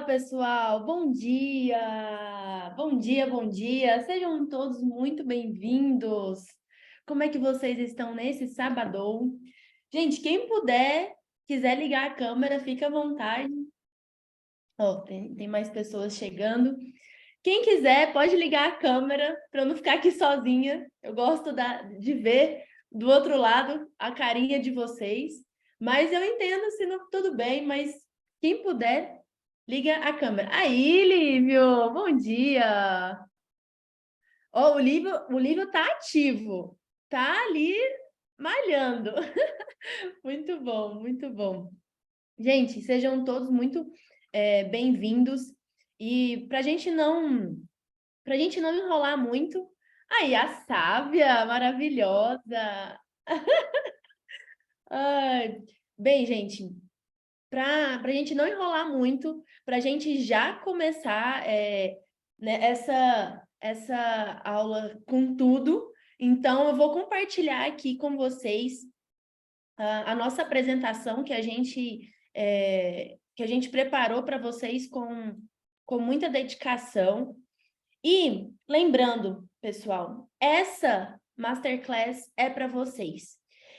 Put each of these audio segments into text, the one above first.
Pessoal, bom dia! Bom dia, bom dia! Sejam todos muito bem-vindos! Como é que vocês estão nesse sábado? Gente, quem puder, quiser ligar a câmera, fica à vontade. Ó, tem mais pessoas chegando. Quem quiser, pode ligar a câmera para eu não ficar aqui sozinha. Eu gosto de ver do outro lado a carinha de vocês. Mas eu entendo se não tudo bem, mas quem puder, liga a câmera. Aí, Lívio, bom dia. Ó, o Lívio tá ativo. Tá ali malhando. Muito bom, muito bom. Gente, sejam todos muito bem-vindos. E para a gente não enrolar muito, aí a Sávia, maravilhosa. Ai, bem, gente, para a gente não enrolar muito, para a gente já começar né, essa aula com tudo, então eu vou compartilhar aqui com vocês a nossa apresentação que a gente preparou para vocês com muita dedicação. E lembrando, pessoal, essa masterclass é para vocês.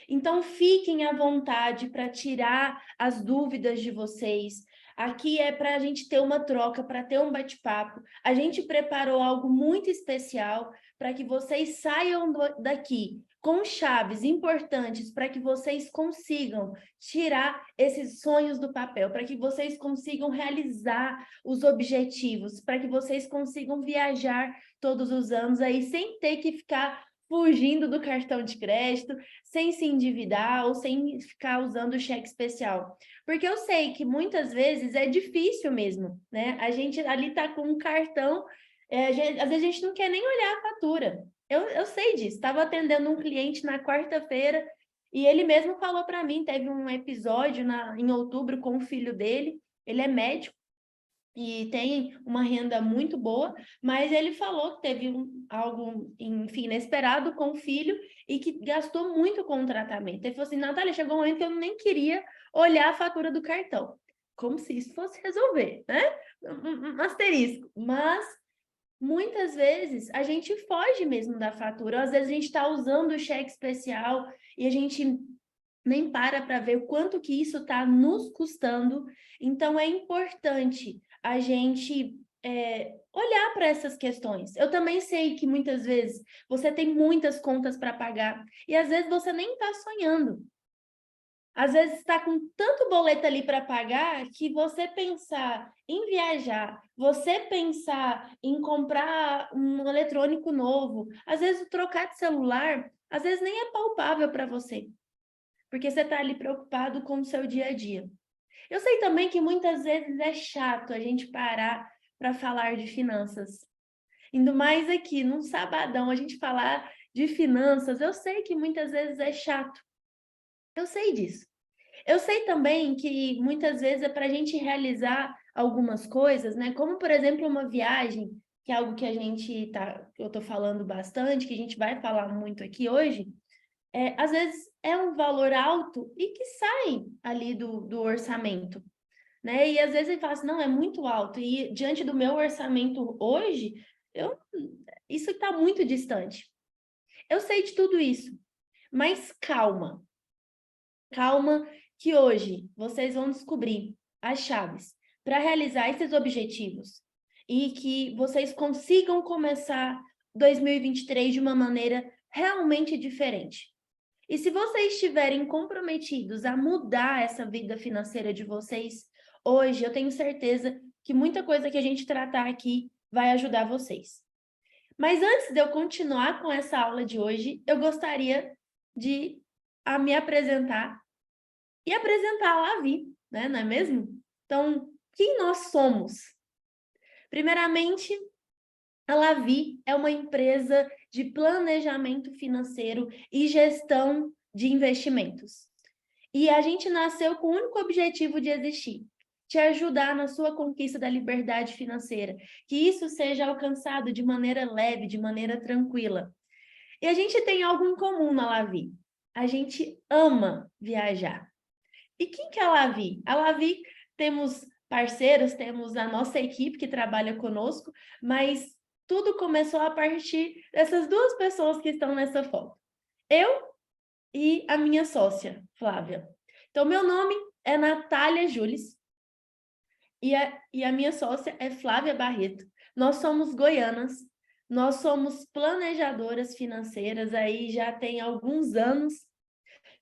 Então, fiquem à vontade para tirar as dúvidas de vocês. Aqui é para a gente ter uma troca, para ter um bate-papo. A gente preparou algo muito especial para que vocês saiam daqui com chaves importantes para que vocês consigam tirar esses sonhos do papel, para que vocês consigam realizar os objetivos, para que vocês consigam viajar todos os anos aí sem ter que ficar fugindo do cartão de crédito, sem se endividar ou sem ficar usando o cheque especial. Porque eu sei que muitas vezes é difícil mesmo, né? A gente ali está com um cartão, às vezes a gente não quer nem olhar a fatura. Eu sei disso. Estava atendendo um cliente na quarta-feira e ele mesmo falou para mim, teve um episódio em outubro com o filho dele, ele é médico, e tem uma renda muito boa, mas ele falou que teve algo, enfim, inesperado com o filho e que gastou muito com o tratamento. Ele falou assim, Natália, chegou um momento que eu nem queria olhar a fatura do cartão. Como se isso fosse resolver, né? Um asterisco. Mas, muitas vezes, a gente foge mesmo da fatura. Às vezes, a gente está usando o cheque especial e a gente nem para ver o quanto que isso está nos custando. Então, é importante a gente olhar para essas questões. Eu também sei que muitas vezes você tem muitas contas para pagar e às vezes você nem está sonhando. Às vezes está com tanto boleto ali para pagar que você pensar em viajar, você pensar em comprar um eletrônico novo, às vezes trocar de celular, às vezes nem é palpável para você, porque você está ali preocupado com o seu dia a dia. Eu sei também que muitas vezes é chato a gente parar para falar de finanças. Indo mais aqui, num sabadão, a gente falar de finanças, eu sei que muitas vezes é chato. Eu sei disso. Eu sei também que muitas vezes é para a gente realizar algumas coisas, né? Como, por exemplo, uma viagem, que é algo que eu estou falando bastante, que a gente vai falar muito aqui hoje. Às vezes é um valor alto e que sai ali do orçamento, né? E às vezes ele fala assim, não, é muito alto. E diante do meu orçamento hoje, isso está muito distante. Eu sei de tudo isso, mas calma. Calma que hoje vocês vão descobrir as chaves para realizar esses objetivos e que vocês consigam começar 2023 de uma maneira realmente diferente. E se vocês estiverem comprometidos a mudar essa vida financeira de vocês, hoje eu tenho certeza que muita coisa que a gente tratar aqui vai ajudar vocês. Mas antes de eu continuar com essa aula de hoje, eu gostaria de me apresentar e apresentar a Lavi, né? Não é mesmo? Então, quem nós somos? Primeiramente, a Lavi é uma empresa de planejamento financeiro e gestão de investimentos. E a gente nasceu com o único objetivo de existir, te ajudar na sua conquista da liberdade financeira, que isso seja alcançado de maneira leve, de maneira tranquila. E a gente tem algo em comum na Lavi. A gente ama viajar. E quem que é a Lavi? A Lavi temos parceiros, temos a nossa equipe que trabalha conosco, mas tudo começou a partir dessas duas pessoas que estão nessa foto. Eu e a minha sócia, Flávia. Então, meu nome é Natália Jules e a minha sócia é Flávia Barreto. Nós somos goianas, nós somos planejadoras financeiras aí já tem alguns anos,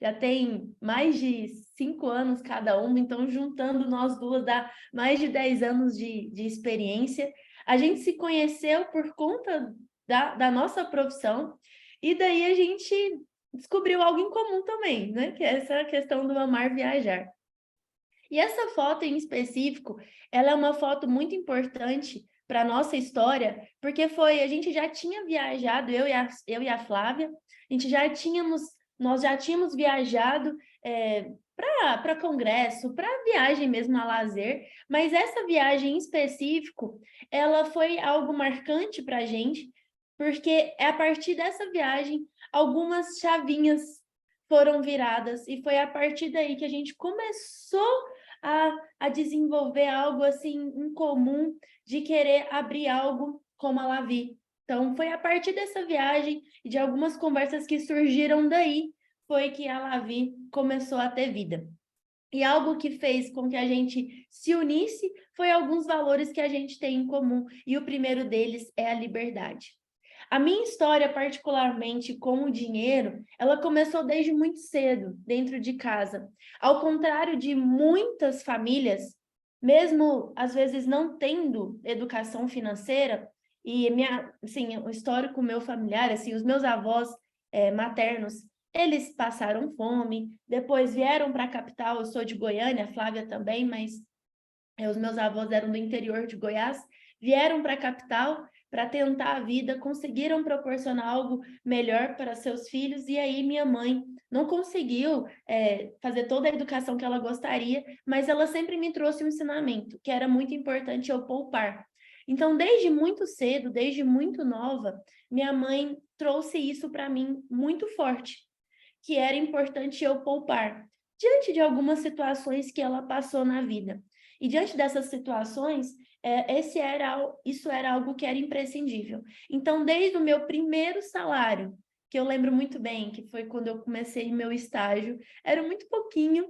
já tem mais de 5 anos cada uma, então juntando nós duas dá mais de 10 anos de experiência. A gente se conheceu por conta da nossa profissão, e daí a gente descobriu algo em comum também, né? Que é essa questão do amar viajar. E essa foto em específico, ela é uma foto muito importante para a nossa história, porque a gente já tinha viajado, eu e a Flávia, nós já tínhamos viajado para congresso, para viagem mesmo a lazer, mas essa viagem em específico, ela foi algo marcante para a gente, porque é a partir dessa viagem, algumas chavinhas foram viradas, e foi a partir daí que a gente começou a desenvolver algo assim em comum, de querer abrir algo como a Lavi. Então, foi a partir dessa viagem e de algumas conversas que surgiram daí, foi que a Lavi começou a ter vida. E algo que fez com que a gente se unisse foi alguns valores que a gente tem em comum, e o primeiro deles é a liberdade. A minha história, particularmente com o dinheiro, ela começou desde muito cedo, dentro de casa. Ao contrário de muitas famílias, mesmo às vezes não tendo educação financeira, e assim, o histórico meu familiar, assim, os meus avós maternos, eles passaram fome, depois vieram para a capital. Eu sou de Goiânia, a Flávia também, mas os meus avós eram do interior de Goiás, vieram para a capital para tentar a vida, conseguiram proporcionar algo melhor para seus filhos, e aí minha mãe não conseguiu fazer toda a educação que ela gostaria, mas ela sempre me trouxe um ensinamento, que era muito importante eu poupar. Então, desde muito cedo, desde muito nova, minha mãe trouxe isso para mim muito forte, que era importante eu poupar, diante de algumas situações que ela passou na vida. E diante dessas situações, isso era algo que era imprescindível. Então, desde o meu primeiro salário, que eu lembro muito bem, que foi quando eu comecei meu estágio, era muito pouquinho,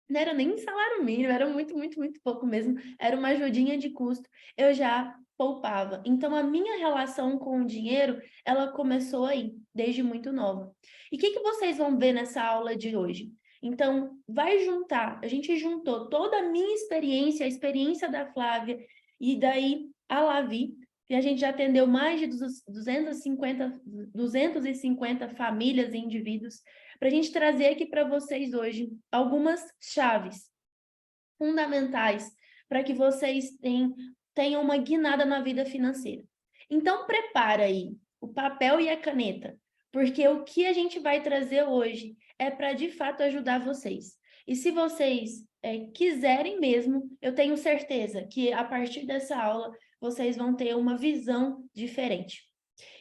não era nem salário mínimo, era muito, muito, muito pouco mesmo, era uma ajudinha de custo, eu já poupava. Então, a minha relação com o dinheiro, ela começou aí, desde muito nova. E o que vocês vão ver nessa aula de hoje? Então, a gente juntou toda a minha experiência, a experiência da Flávia, e daí a Lavi, e a gente já atendeu mais de 250 famílias e indivíduos, para a gente trazer aqui para vocês hoje algumas chaves fundamentais para que vocês tenham uma guinada na vida financeira. Então, prepara aí o papel e a caneta, porque o que a gente vai trazer hoje é para, de fato, ajudar vocês. E se vocês quiserem mesmo, eu tenho certeza que, a partir dessa aula, vocês vão ter uma visão diferente.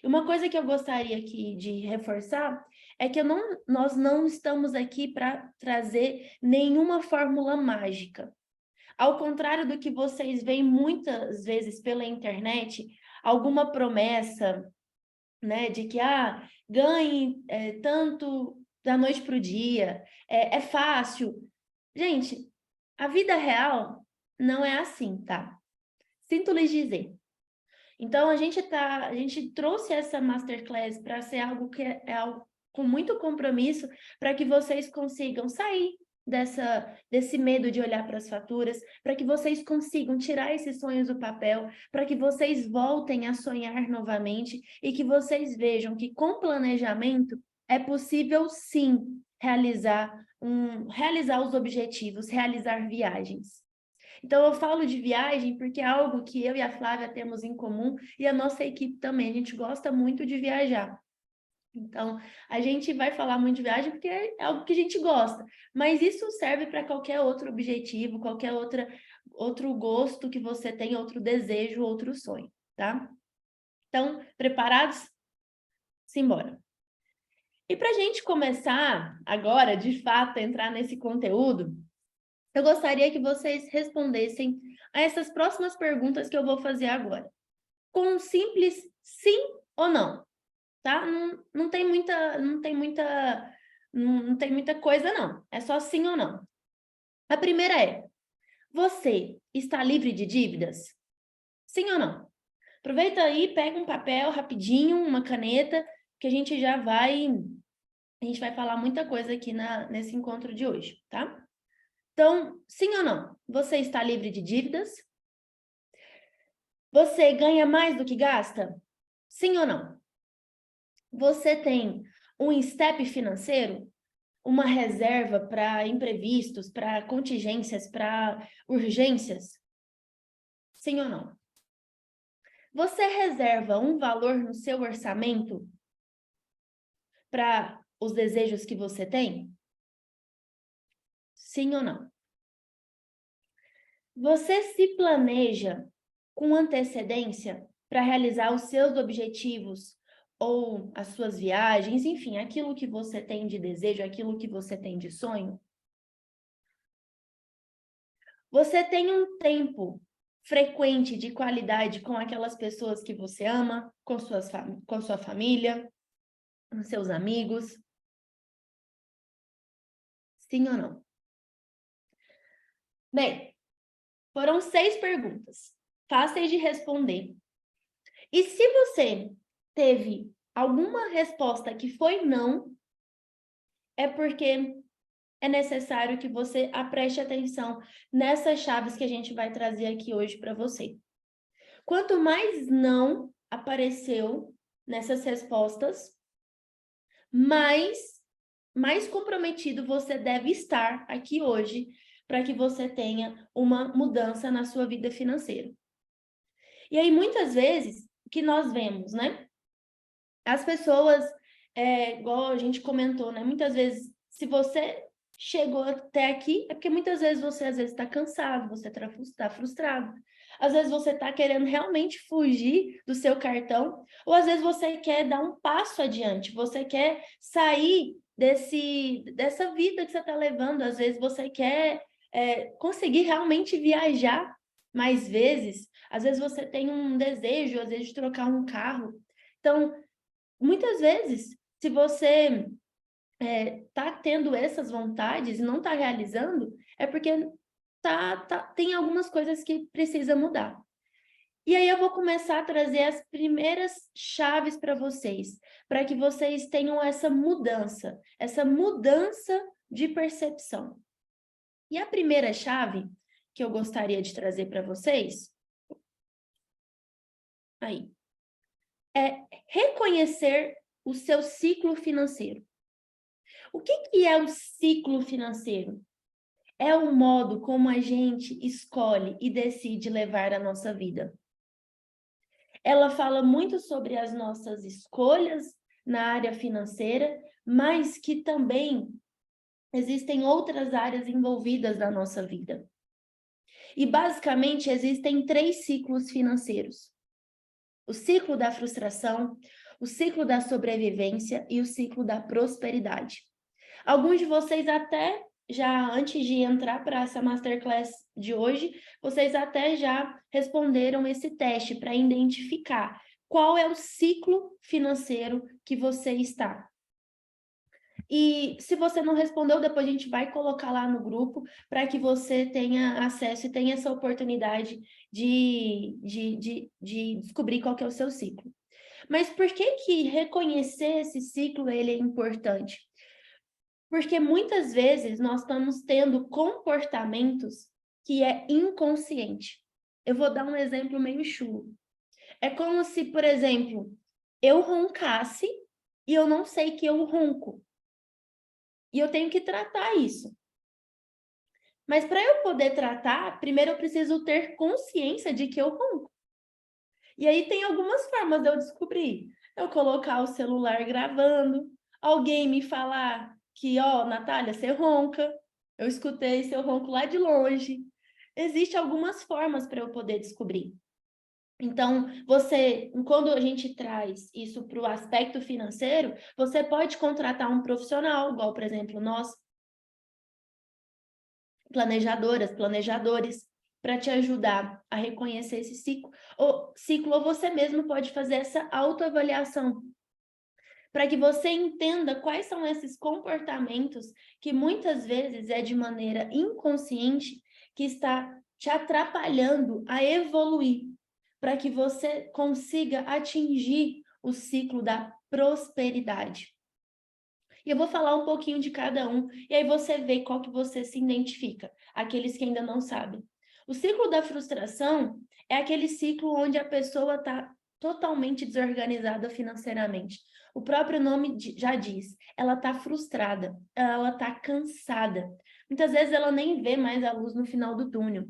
E uma coisa que eu gostaria aqui de reforçar é que nós não estamos aqui para trazer nenhuma fórmula mágica. Ao contrário do que vocês veem muitas vezes pela internet, alguma promessa, né, de que ganhe tanto da noite para o dia, é fácil. Gente, a vida real não é assim, tá? Sinto lhes dizer. Então, a gente trouxe essa masterclass para ser algo que é algo com muito compromisso, para que vocês consigam sair desse medo de olhar para as faturas, para que vocês consigam tirar esses sonhos do papel, para que vocês voltem a sonhar novamente e que vocês vejam que, com planejamento, é possível, sim, realizar os objetivos, realizar viagens. Então, eu falo de viagem porque é algo que eu e a Flávia temos em comum, e a nossa equipe também. A gente gosta muito de viajar. Então, a gente vai falar muito de viagem porque é algo que a gente gosta. Mas isso serve para qualquer outro objetivo, qualquer outro gosto que você tem, outro desejo, outro sonho, tá? Então, preparados? Simbora! E para a gente começar agora, de fato, a entrar nesse conteúdo, eu gostaria que vocês respondessem a essas próximas perguntas que eu vou fazer agora. Com um simples sim ou não, tá? Não tem muita coisa, não. É só sim ou não. A primeira é: você está livre de dívidas? Sim ou não? Aproveita aí, pega um papel rapidinho, uma caneta, que a gente vai falar muita coisa aqui nesse encontro de hoje, tá? Então, sim ou não? Você está livre de dívidas? Você ganha mais do que gasta? Sim ou não? Você tem um step financeiro? Uma reserva para imprevistos, para contingências, para urgências? Sim ou não? Você reserva um valor no seu orçamento para os desejos que você tem? Sim ou não? Você se planeja com antecedência para realizar os seus objetivos ou as suas viagens, enfim, aquilo que você tem de desejo, aquilo que você tem de sonho? Você tem um tempo frequente de qualidade com aquelas pessoas que você ama, com sua família, com seus amigos? Sim ou não? Bem, foram 6 perguntas, fáceis de responder. E se você teve alguma resposta que foi não, é porque é necessário que você preste atenção nessas chaves que a gente vai trazer aqui hoje para você. Quanto mais não apareceu nessas respostas, mais comprometido você deve estar aqui hoje para que você tenha uma mudança na sua vida financeira. E aí, muitas vezes, o que nós vemos, né? As pessoas, igual a gente comentou, né? Muitas vezes, se você chegou até aqui, é porque muitas vezes você às vezes está cansado, você está frustrado. Às vezes você está querendo realmente fugir do seu cartão, ou às vezes você quer dar um passo adiante, você quer sair dessa vida que você está levando, às vezes você quer conseguir realmente viajar mais vezes, às vezes você tem um desejo, às vezes, de trocar um carro. Então, muitas vezes, se você está tendo essas vontades e não está realizando, é porque tem algumas coisas que precisa mudar. E aí eu vou começar a trazer as primeiras chaves para vocês, para que vocês tenham essa mudança de percepção. E a primeira chave que eu gostaria de trazer para vocês, aí, é reconhecer o seu ciclo financeiro. O que é o ciclo financeiro? É o modo como a gente escolhe e decide levar a nossa vida. Ela fala muito sobre as nossas escolhas na área financeira, mas que também existem outras áreas envolvidas na nossa vida. E basicamente existem 3 ciclos financeiros: o ciclo da frustração, o ciclo da sobrevivência e o ciclo da prosperidade. Alguns de vocês até já, antes de entrar para essa masterclass de hoje, vocês até já responderam esse teste para identificar qual é o ciclo financeiro que você está. E se você não respondeu, depois a gente vai colocar lá no grupo para que você tenha acesso e tenha essa oportunidade de descobrir qual que é o seu ciclo. Mas por que reconhecer esse ciclo ele é importante? Porque muitas vezes nós estamos tendo comportamentos que é inconsciente. Eu vou dar um exemplo meio chulo. É como se, por exemplo, eu roncasse e eu não sei que eu ronco. E eu tenho que tratar isso. Mas para eu poder tratar, primeiro eu preciso ter consciência de que eu ronco. E aí tem algumas formas de eu descobrir. Eu colocar o celular gravando, alguém me falar que, ó, Natália, você ronca, eu escutei seu ronco lá de longe. Existem algumas formas para eu poder descobrir. Então, quando a gente traz isso para o aspecto financeiro, você pode contratar um profissional, igual, por exemplo, nós planejadoras, planejadores, para te ajudar a reconhecer esse ciclo, ou você mesmo pode fazer essa autoavaliação, para que você entenda quais são esses comportamentos que muitas vezes é de maneira inconsciente que está te atrapalhando a evoluir, para que você consiga atingir o ciclo da prosperidade. E eu vou falar um pouquinho de cada um, e aí você vê qual que você se identifica, aqueles que ainda não sabem. O ciclo da frustração é aquele ciclo onde a pessoa está totalmente desorganizada financeiramente. O próprio nome já diz, ela está frustrada, ela está cansada. Muitas vezes ela nem vê mais a luz no final do túnel.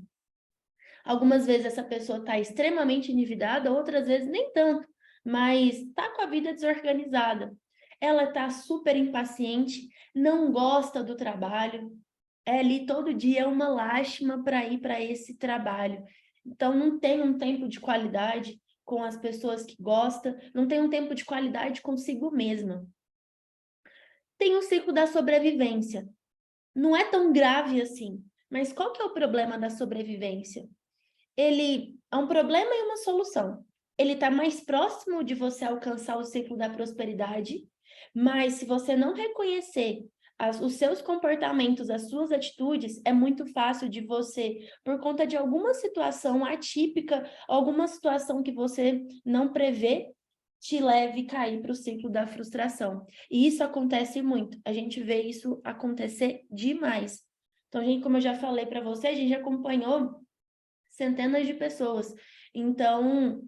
Algumas vezes essa pessoa está extremamente endividada, outras vezes nem tanto, mas está com a vida desorganizada. Ela está super impaciente, não gosta do trabalho, é ali todo dia uma lástima para ir para esse trabalho. Então, não tem um tempo de qualidade com as pessoas que gosta, não tem um tempo de qualidade consigo mesma. Tem o ciclo da sobrevivência. Não é tão grave assim, mas qual que é o problema da sobrevivência? Ele é um problema e uma solução. Ele está mais próximo de você alcançar o ciclo da prosperidade, mas se você não reconhecer os seus comportamentos, as suas atitudes, é muito fácil de você, por conta de alguma situação atípica, alguma situação que você não prevê, te leve a cair para o ciclo da frustração. E isso acontece muito. A gente vê isso acontecer demais. Então, gente, como eu já falei para você, a gente acompanhou centenas de pessoas. Então,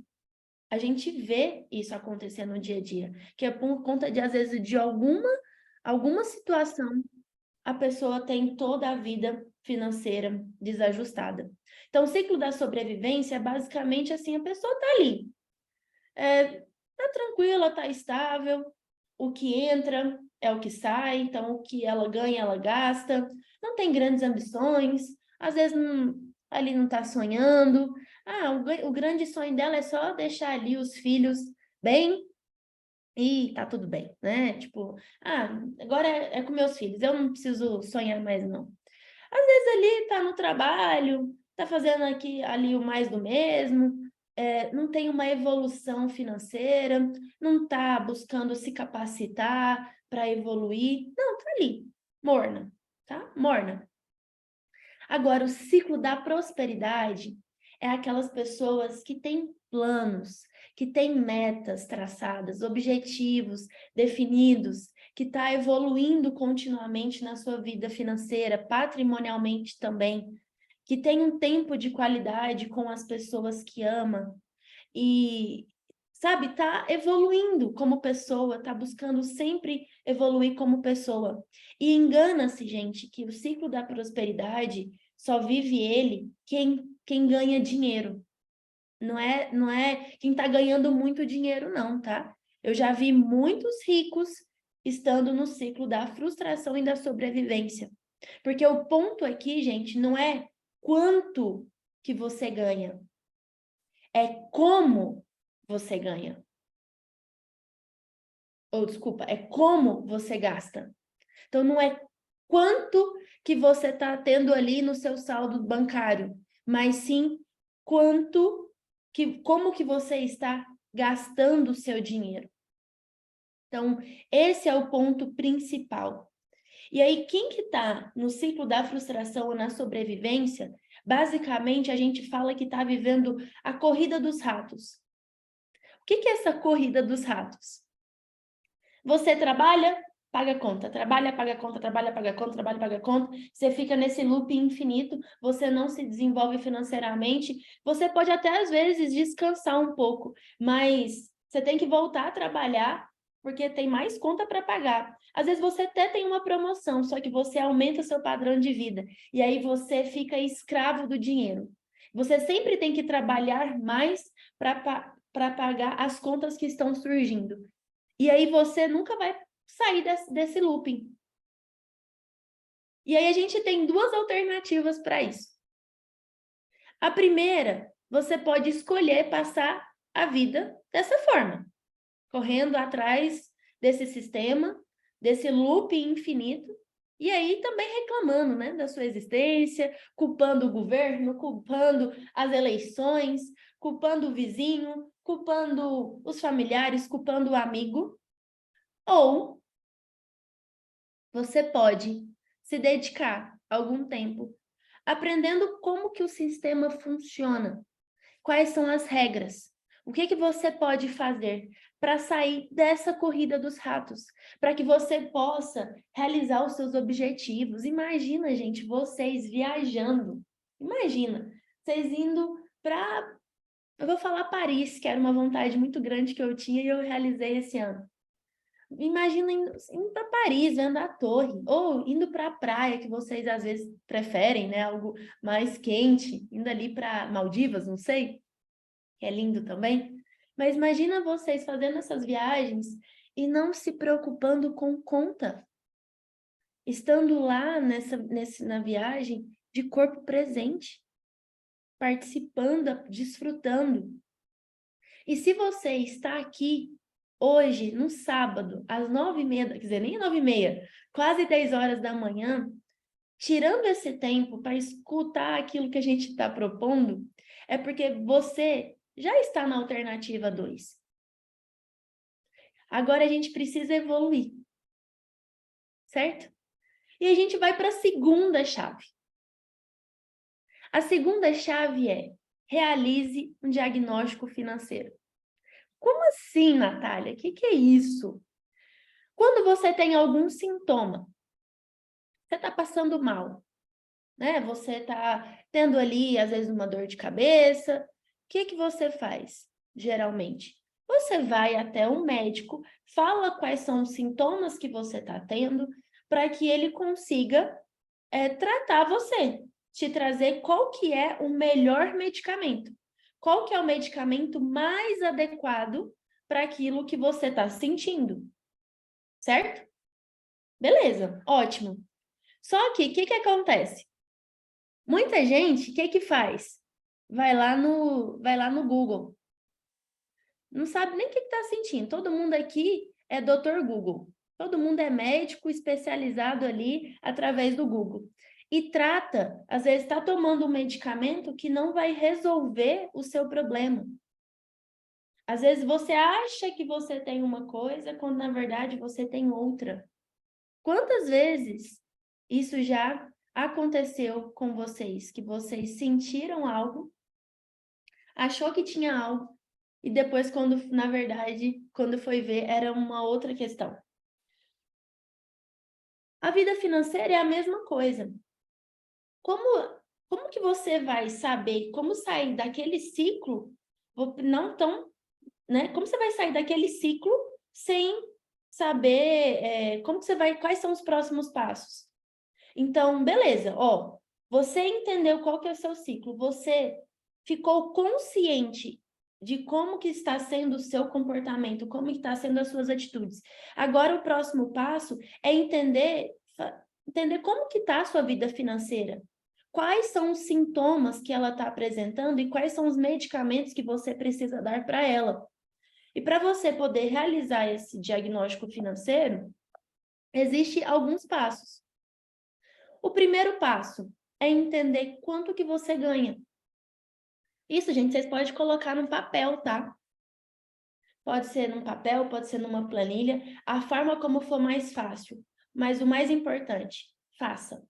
a gente vê isso acontecer no dia a dia, que é por conta de, às vezes, de alguma situação, a pessoa tem toda a vida financeira desajustada. Então, o ciclo da sobrevivência é basicamente assim, a pessoa está ali, tá tranquila, tá estável, o que entra é o que sai, então o que ela ganha, ela gasta, não tem grandes ambições, às vezes ali não está sonhando. O grande sonho dela é só deixar ali os filhos bem e tá tudo bem, né? Tipo, agora é com meus filhos, eu não preciso sonhar mais, não. Às vezes ali tá no trabalho, tá fazendo ali o mais do mesmo, não tem uma evolução financeira, não tá buscando se capacitar para evoluir, não, tá ali, morna, tá? Morna. Agora, o ciclo da prosperidade é aquelas pessoas que têm planos, que têm metas traçadas, objetivos definidos, que está evoluindo continuamente na sua vida financeira, patrimonialmente também, que tem um tempo de qualidade com as pessoas que ama e, sabe, tá evoluindo como pessoa, tá buscando sempre evoluir como pessoa. E engana-se, gente, que o ciclo da prosperidade só vive ele quem ganha dinheiro. Não é quem tá ganhando muito dinheiro, não, tá? Eu já vi muitos ricos estando no ciclo da frustração e da sobrevivência. Porque o ponto aqui, gente, não é quanto que você ganha, é como você ganha. Ou, desculpa, é como você gasta. Então, não é quanto que você está tendo ali no seu saldo bancário, mas sim como que você está gastando o seu dinheiro. Então, esse é o ponto principal. E aí, quem que está no ciclo da frustração ou na sobrevivência, basicamente a gente fala que está vivendo a corrida dos ratos. O que é essa corrida dos ratos? Você trabalha, paga conta, trabalha, paga conta, trabalha, paga conta, trabalha, paga conta. Você fica nesse loop infinito, você não se desenvolve financeiramente. Você pode até, às vezes, descansar um pouco, mas você tem que voltar a trabalhar porque tem mais conta para pagar. Às vezes você até tem uma promoção, só que você aumenta o seu padrão de vida. E aí você fica escravo do dinheiro. Você sempre tem que trabalhar mais para pagar as contas que estão surgindo. E aí você nunca vai sair desse looping. E aí a gente tem duas alternativas para isso. A primeira, você pode escolher passar a vida dessa forma, correndo atrás desse sistema, desse looping infinito, E aí também reclamando, né, da sua existência, culpando o governo, culpando as eleições, culpando o vizinho, culpando os familiares, culpando o amigo. Ou você pode se dedicar algum tempo aprendendo como que o sistema funciona, quais são as regras, o que que você pode fazer para sair dessa corrida dos ratos, para que você possa realizar os seus objetivos. Imagina, gente, vocês viajando. Imagina, vocês indo para, eu vou falar Paris, que era uma vontade muito grande que eu tinha e eu realizei esse ano. Imagina indo para Paris, vendo a torre, ou indo para a praia, que vocês às vezes preferem, né? Algo mais quente, indo ali para Maldivas, não sei, que é lindo também. Mas imagina vocês fazendo essas viagens e não se preocupando com conta, estando lá na viagem de corpo presente, participando, desfrutando. E se você está aqui hoje, no sábado, às 9h30, quer dizer, nem 9h30, quase 10 horas da manhã, tirando esse tempo para escutar aquilo que a gente está propondo, é porque você já está na alternativa 2. Agora a gente precisa evoluir, certo? E a gente vai para a segunda chave. A segunda chave é: realize um diagnóstico financeiro. Como assim, Natália? O que é isso? Quando você tem algum sintoma, você está passando mal, né? Você está tendo ali, às vezes, uma dor de cabeça. O que você faz, geralmente? Você vai até um médico, fala quais são os sintomas que você está tendo, para que ele consiga tratar você, te trazer qual que é o melhor medicamento. Qual que é o medicamento mais adequado para aquilo que você está sentindo, certo? Beleza, ótimo. Só que o que acontece? Muita gente, o que faz? Vai lá no Google. Não sabe nem o que está sentindo. Todo mundo aqui é Dr. Google. Todo mundo é médico especializado ali através do Google. E trata, às vezes está tomando um medicamento que não vai resolver o seu problema. Às vezes você acha que você tem uma coisa, quando na verdade você tem outra. Quantas vezes isso já aconteceu com vocês? Que vocês sentiram algo, achou que tinha algo, e depois, na verdade, quando foi ver, era uma outra questão. A vida financeira é a mesma coisa. Como que você vai saber como sair daquele ciclo, não tão, né? Como você vai sair daquele ciclo sem saber como que você vai, quais são os próximos passos? Então, beleza, ó, você entendeu qual que é o seu ciclo, você ficou consciente de como que está sendo o seu comportamento, como que está sendo as suas atitudes. Agora, o próximo passo é entender como que está a sua vida financeira. Quais são os sintomas que ela está apresentando e quais são os medicamentos que você precisa dar para ela. E para você poder realizar esse diagnóstico financeiro, existem alguns passos. O primeiro passo é entender quanto que você ganha. Isso, gente, vocês podem colocar no papel, tá? Pode ser num papel, pode ser numa planilha, a forma como for mais fácil. Mas o mais importante, faça.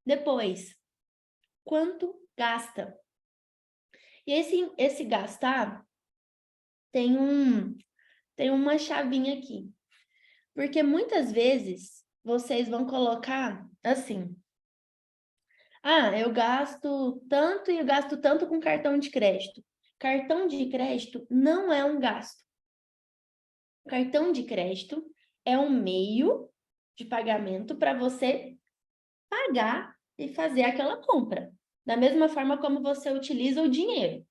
Depois, quanto gasta? E esse gastar tem uma chavinha aqui. Porque muitas vezes vocês vão colocar assim: ah, eu gasto tanto e eu gasto tanto com cartão de crédito. Cartão de crédito não é um gasto. Cartão de crédito é um meio de pagamento para você pagar e fazer aquela compra. Da mesma forma como você utiliza o dinheiro.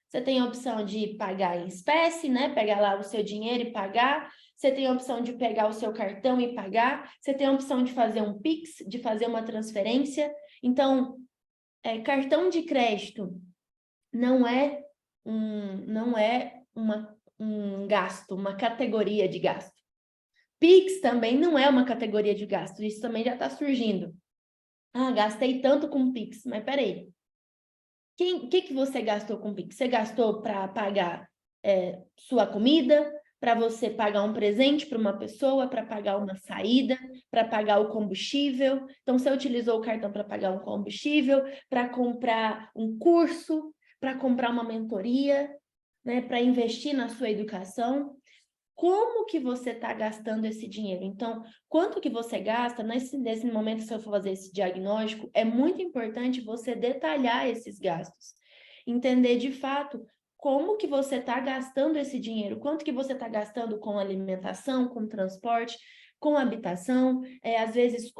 Você tem a opção de pagar em espécie, né? Pegar lá o seu dinheiro e pagar. Você tem a opção de pegar o seu cartão e pagar. Você tem a opção de fazer um Pix, de fazer uma transferência. Então, cartão de crédito não é um gasto, uma categoria de gasto. Pix também não é uma categoria de gasto, isso também já está surgindo. Ah, gastei tanto com Pix, mas peraí. O que você gastou com Pix? Você gastou para pagar sua comida, para você pagar um presente para uma pessoa, para pagar uma saída, para pagar o combustível. Então, você utilizou o cartão para pagar um combustível, para comprar um curso, para comprar uma mentoria, né, para investir na sua educação. Como que você está gastando esse dinheiro? Então, quanto que você gasta, nesse momento que você for fazer esse diagnóstico, é muito importante você detalhar esses gastos. Entender de fato como que você está gastando esse dinheiro, quanto que você está gastando com alimentação, com transporte, com habitação, às vezes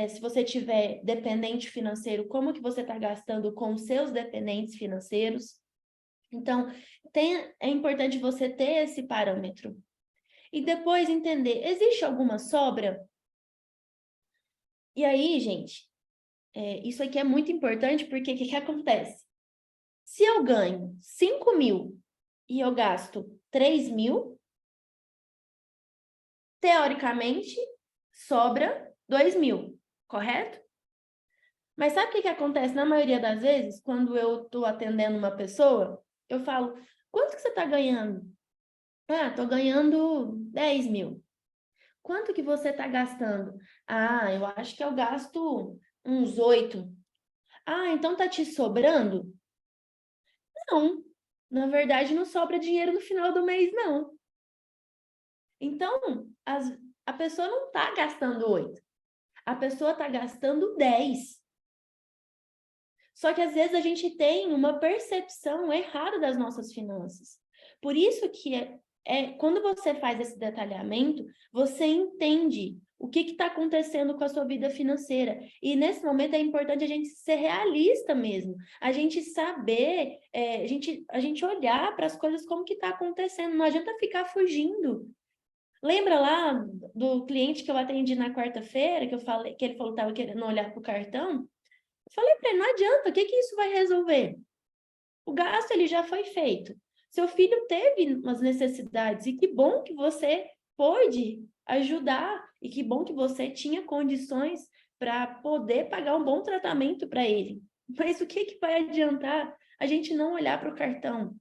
se você tiver dependente financeiro, como que você está gastando com seus dependentes financeiros. Então, é importante você ter esse parâmetro. E depois entender, existe alguma sobra? E aí, gente, isso aqui é muito importante, porque o que acontece? Se eu ganho 5.000 e eu gasto 3.000, teoricamente, sobra 2.000, correto? Mas sabe o que acontece na maioria das vezes, quando eu estou atendendo uma pessoa, eu falo, quanto que você está ganhando? Ah, estou ganhando 10.000. Quanto que você está gastando? Ah, eu acho que eu gasto uns 8. Ah, então tá te sobrando? Não. Na verdade, não sobra dinheiro no final do mês, não. Então, a pessoa não está gastando 8. A pessoa está gastando 10. Só que às vezes a gente tem uma percepção errada das nossas finanças. Por isso que quando você faz esse detalhamento, você entende o que está acontecendo com a sua vida financeira. E nesse momento é importante a gente ser realista mesmo, a gente saber, a gente olhar para as coisas como que está acontecendo. Não adianta ficar fugindo. Lembra lá do cliente que eu atendi na quarta-feira, que eu falei que ele falou que estava querendo olhar para o cartão? Falei para ele, não adianta, o que que isso vai resolver? O gasto ele já foi feito. Seu filho teve umas necessidades e que bom que você pôde ajudar e que bom que você tinha condições para poder pagar um bom tratamento para ele. Mas o que que vai adiantar a gente não olhar para o cartão?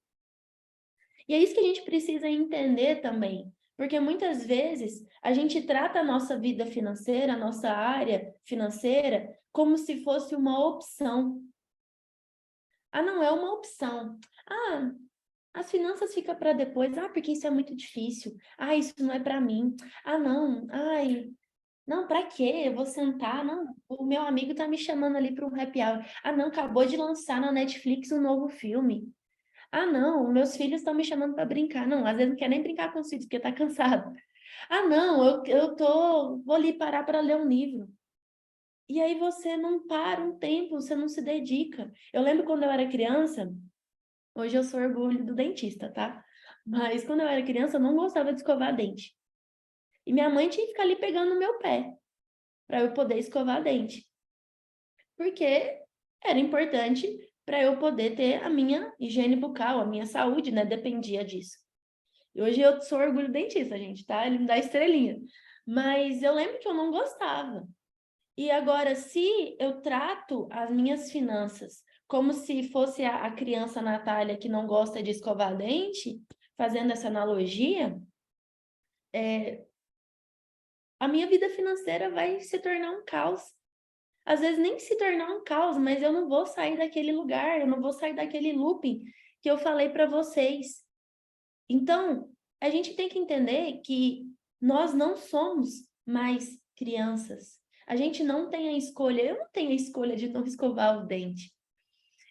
E é isso que a gente precisa entender também, porque muitas vezes a gente trata a nossa vida financeira, a nossa área financeira, como se fosse uma opção. Ah, não é uma opção. Ah, as finanças ficam para depois. Ah, porque isso é muito difícil. Ah, isso não é para mim. Ah, não. Ai, não, para quê? Eu vou sentar. Não, o meu amigo tá me chamando ali para um happy hour. Ah, não, acabou de lançar na Netflix um novo filme. Ah, não, meus filhos estão me chamando para brincar. Não, às vezes não quer nem brincar com os filhos porque tá cansado. Ah, não, vou ali parar para ler um livro. E aí você não para um tempo, você não se dedica. Eu lembro quando eu era criança, hoje eu sou orgulho do dentista, tá? Mas quando eu era criança, eu não gostava de escovar dente. E minha mãe tinha que ficar ali pegando no meu pé para eu poder escovar dente. Porque era importante para eu poder ter a minha higiene bucal, a minha saúde, né? Dependia disso. E hoje eu sou orgulho do dentista, gente, tá? Ele me dá estrelinha. Mas eu lembro que eu não gostava. E agora, se eu trato as minhas finanças como se fosse a criança Natália que não gosta de escovar dente, fazendo essa analogia, a minha vida financeira vai se tornar um caos. Às vezes nem se tornar um caos, mas eu não vou sair daquele lugar, eu não vou sair daquele looping que eu falei para vocês. Então, a gente tem que entender que nós não somos mais crianças. A gente não tem a escolha, eu não tenho a escolha de não escovar o dente.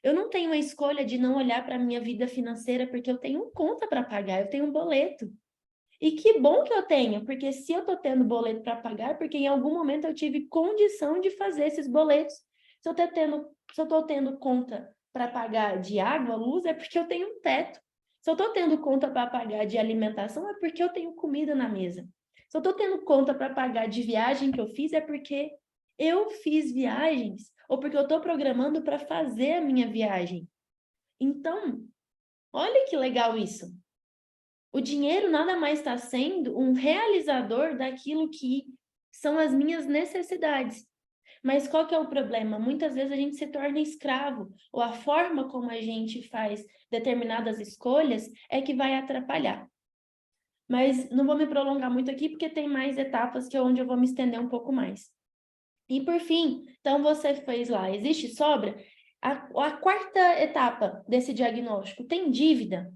Eu não tenho a escolha de não olhar para a minha vida financeira porque eu tenho conta para pagar, eu tenho um boleto. E que bom que eu tenho, porque se eu estou tendo boleto para pagar, porque em algum momento eu tive condição de fazer esses boletos. Se eu estou tendo conta para pagar de água, luz, é porque eu tenho um teto. Se eu estou tendo conta para pagar de alimentação, é porque eu tenho comida na mesa. Se eu estou tendo conta para pagar de viagem que eu fiz, é porque eu fiz viagens, ou porque eu estou programando para fazer a minha viagem. Então, olha que legal isso. O dinheiro nada mais está sendo um realizador daquilo que são as minhas necessidades. Mas qual que é o problema? Muitas vezes a gente se torna escravo, ou a forma como a gente faz determinadas escolhas é que vai atrapalhar. Mas não vou me prolongar muito aqui, porque tem mais etapas que é onde eu vou me estender um pouco mais. E por fim, então você fez lá, existe sobra? A quarta etapa desse diagnóstico, tem dívida?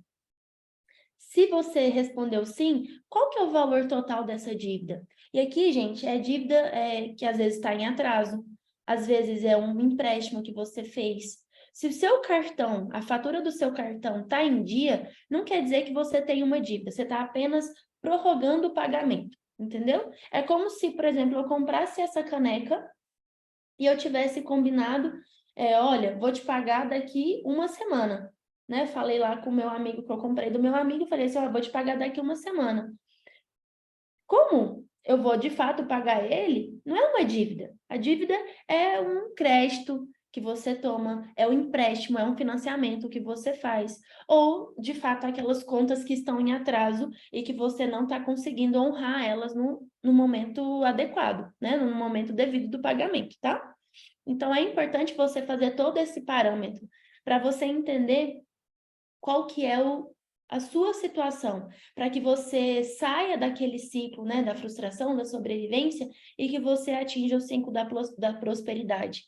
Se você respondeu sim, qual que é o valor total dessa dívida? E aqui, gente, é dívida que às vezes está em atraso, às vezes é um empréstimo que você fez. Se o seu cartão, a fatura do seu cartão está em dia, não quer dizer que você tem uma dívida, você está apenas prorrogando o pagamento, entendeu? É como se, por exemplo, eu comprasse essa caneca e eu tivesse combinado, olha, vou te pagar daqui uma semana, né? Falei lá com o meu amigo que eu comprei do meu amigo, falei assim, ó, vou te pagar daqui uma semana. Como eu vou de fato pagar ele, não é uma dívida. A dívida é um crédito que você toma, é um empréstimo, é um financiamento que você faz, ou de fato aquelas contas que estão em atraso e que você não está conseguindo honrar elas no momento adequado, né? No momento devido do pagamento, tá? Então, é importante você fazer todo esse parâmetro para você entender qual que é a sua situação, para que você saia daquele ciclo, né, da frustração, da sobrevivência, e que você atinja o ciclo da prosperidade,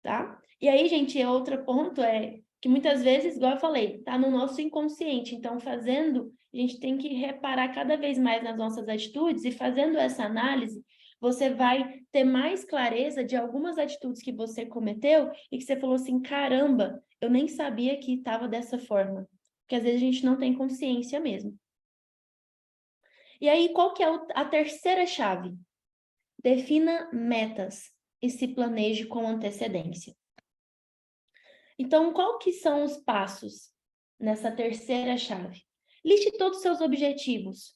tá? E aí, gente, outro ponto é que muitas vezes, igual eu falei, tá no nosso inconsciente, então fazendo, a gente tem que reparar cada vez mais nas nossas atitudes e fazendo essa análise, você vai ter mais clareza de algumas atitudes que você cometeu e que você falou assim, caramba, eu nem sabia que estava dessa forma. Porque às vezes a gente não tem consciência mesmo. E aí, qual que é a terceira chave? Defina metas e se planeje com antecedência. Então, qual que são os passos nessa terceira chave? Liste todos os seus objetivos.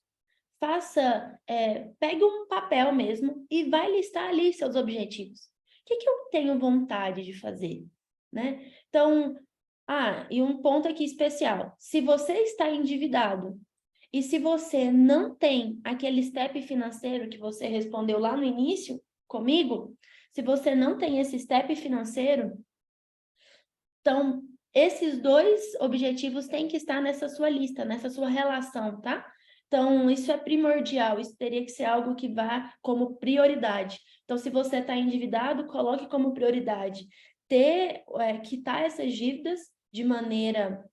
Pegue um papel mesmo e vai listar ali seus objetivos. O que eu tenho vontade de fazer, né? Então, e um ponto aqui especial. Se você está endividado e se você não tem aquele step financeiro que você respondeu lá no início comigo, se você não tem esse step financeiro, então, esses dois objetivos têm que estar nessa sua lista, nessa sua relação, tá? Então, isso é primordial, isso teria que ser algo que vá como prioridade. Então, se você está endividado, coloque como prioridade quitar essas dívidas de maneira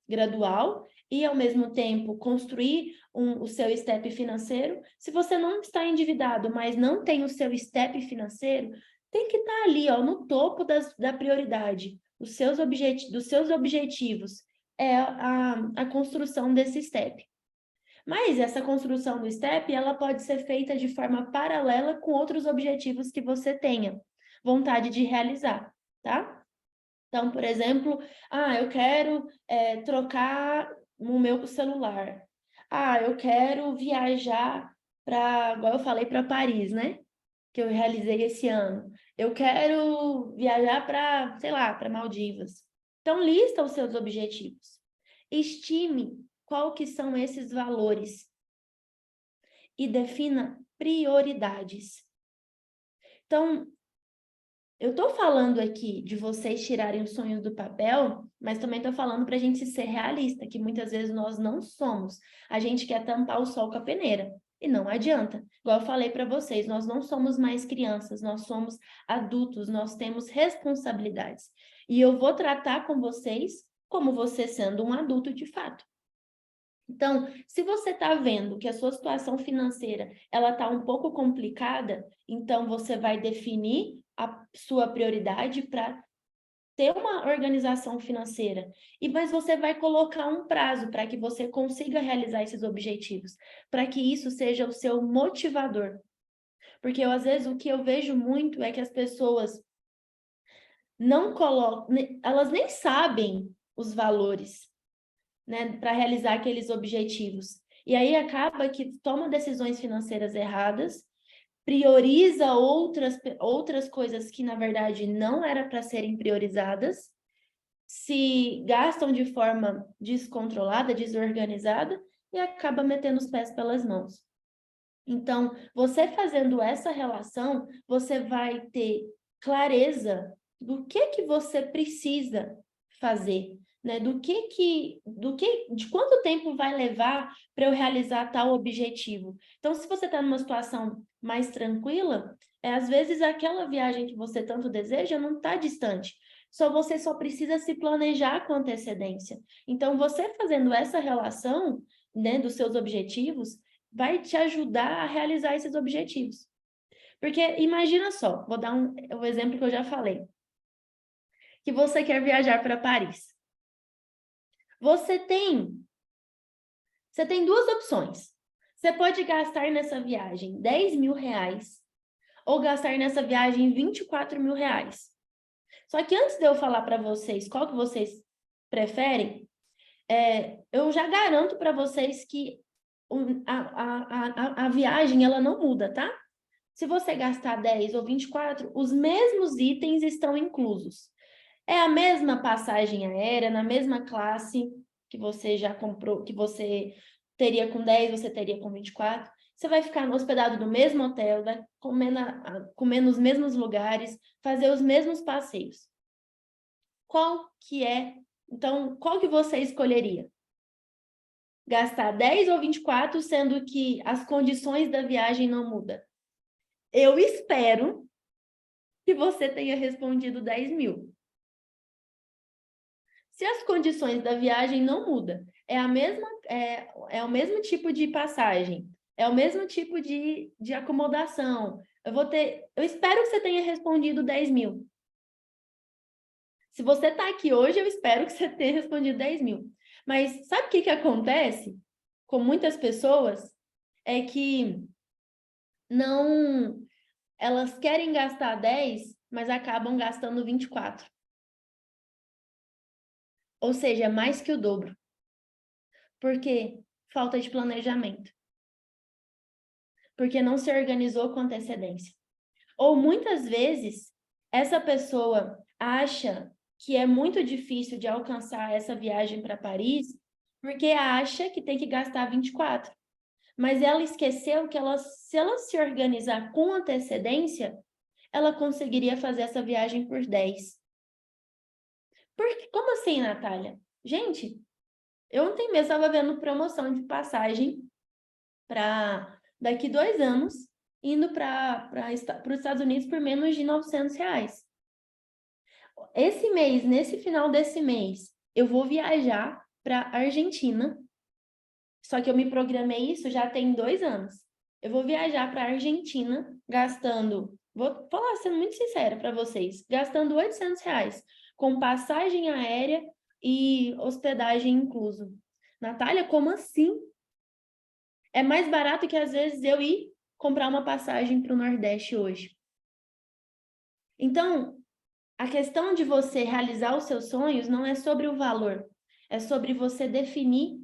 gradual e, ao mesmo tempo, construir o seu step financeiro. Se você não está endividado, mas não tem o seu step financeiro, tem que estar ali, ó, no topo da prioridade. Dos seus objetivos é a construção desse step. Mas essa construção do step, ela pode ser feita de forma paralela com outros objetivos que você tenha vontade de realizar, tá? Então, por exemplo, eu quero trocar o meu celular. Eu quero viajar igual eu falei, para Paris, né? Que eu realizei esse ano. Eu quero viajar para, sei lá, para Maldivas. Então, lista os seus objetivos. Estime qual que são esses valores e defina prioridades. Então, eu estou falando aqui de vocês tirarem os sonhos do papel, mas também estou falando para a gente ser realista, que muitas vezes nós não somos. A gente quer tampar o sol com a peneira. E não adianta. Igual eu falei para vocês, nós não somos mais crianças, nós somos adultos, nós temos responsabilidades. E eu vou tratar com vocês como você sendo um adulto de fato. Então, se você está vendo que a sua situação financeira ela está um pouco complicada, então você vai definir a sua prioridade para ter uma organização financeira. Mas você vai colocar um prazo para que você consiga realizar esses objetivos, para que isso seja o seu motivador. Porque às vezes o que eu vejo muito é que as pessoas não colocam, elas nem sabem os valores, né, para realizar aqueles objetivos. E aí acaba que toma decisões financeiras erradas, prioriza outras coisas que, na verdade, não era para serem priorizadas, se gastam de forma descontrolada, desorganizada e acaba metendo os pés pelas mãos. Então, você fazendo essa relação, você vai ter clareza do que você precisa fazer, né? De quanto tempo vai levar para eu realizar tal objetivo. Então, se você está numa situação mais tranquila, às vezes aquela viagem que você tanto deseja não está distante. Você só precisa se planejar com antecedência. Então, você fazendo essa relação, né, dos seus objetivos, vai te ajudar a realizar esses objetivos. Porque imagina só, vou dar o exemplo que eu já falei, que você quer viajar para Paris. Você tem duas opções. Você pode gastar nessa viagem 10 mil reais ou gastar nessa viagem 24 mil reais. Só que antes de eu falar para vocês qual que vocês preferem, eu já garanto para vocês que a viagem ela não muda, tá? Se você gastar 10 ou 24, os mesmos itens estão inclusos. É a mesma passagem aérea, na mesma classe que você já comprou, que você teria com 10, você teria com 24. Você vai ficar hospedado no mesmo hotel, vai comer nos mesmos lugares, fazer os mesmos passeios. Então, qual que você escolheria? Gastar 10 ou 24, sendo que as condições da viagem não mudam? Eu espero que você tenha respondido 10 mil. Se as condições da viagem não mudam, é o mesmo tipo de passagem, é o mesmo tipo de acomodação, eu espero que você tenha respondido 10 mil. Se você está aqui hoje, eu espero que você tenha respondido 10 mil. Mas sabe o que acontece com muitas pessoas? É que elas querem gastar 10, mas acabam gastando 24. Ou seja, mais que o dobro. Por quê? Falta de planejamento. Porque não se organizou com antecedência. Ou muitas vezes, essa pessoa acha que é muito difícil de alcançar essa viagem para Paris, porque acha que tem que gastar 24. Mas ela esqueceu que se ela se organizar com antecedência, ela conseguiria fazer essa viagem por 10. Como assim, Natália? Gente, eu ontem mesmo estava vendo promoção de passagem para daqui 2 anos, indo para os Estados Unidos por menos de R$900. Nesse final desse mês, eu vou viajar para Argentina, só que eu me programei isso já tem 2 anos. Eu vou viajar para Argentina gastando, vou falar sendo muito sincera para vocês, gastando R$800 com passagem aérea e hospedagem incluso. Natália, como assim? É mais barato que às vezes eu ir comprar uma passagem para o Nordeste hoje. Então, a questão de você realizar os seus sonhos não é sobre o valor, é sobre você definir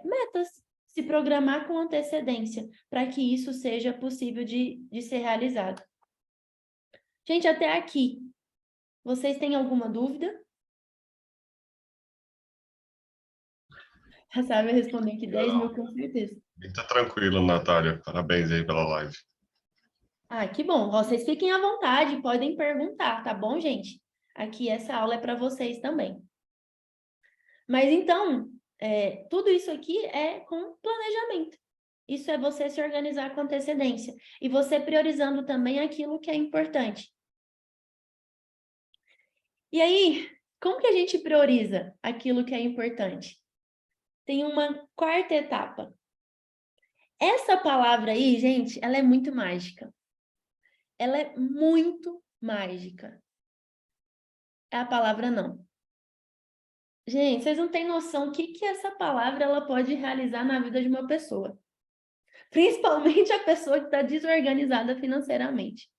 metas, se programar com antecedência, para que isso seja possível de ser realizado. Gente, até aqui, vocês têm alguma dúvida? A Sara vai responder que 10 mil com certeza. Muito tranquilo, Natália. Parabéns aí pela live. Ah, que bom. Vocês fiquem à vontade, podem perguntar, tá bom, gente? Aqui essa aula é para vocês também. Mas então, tudo isso aqui é com planejamento. Isso é você se organizar com antecedência. E você priorizando também aquilo que é importante. E aí, como que a gente prioriza aquilo que é importante? Tem uma quarta etapa. Essa palavra aí, gente, ela é muito mágica. Ela é muito mágica. É a palavra não. Gente, vocês não têm noção o que essa palavra ela pode realizar na vida de uma pessoa. Principalmente a pessoa que está desorganizada financeiramente.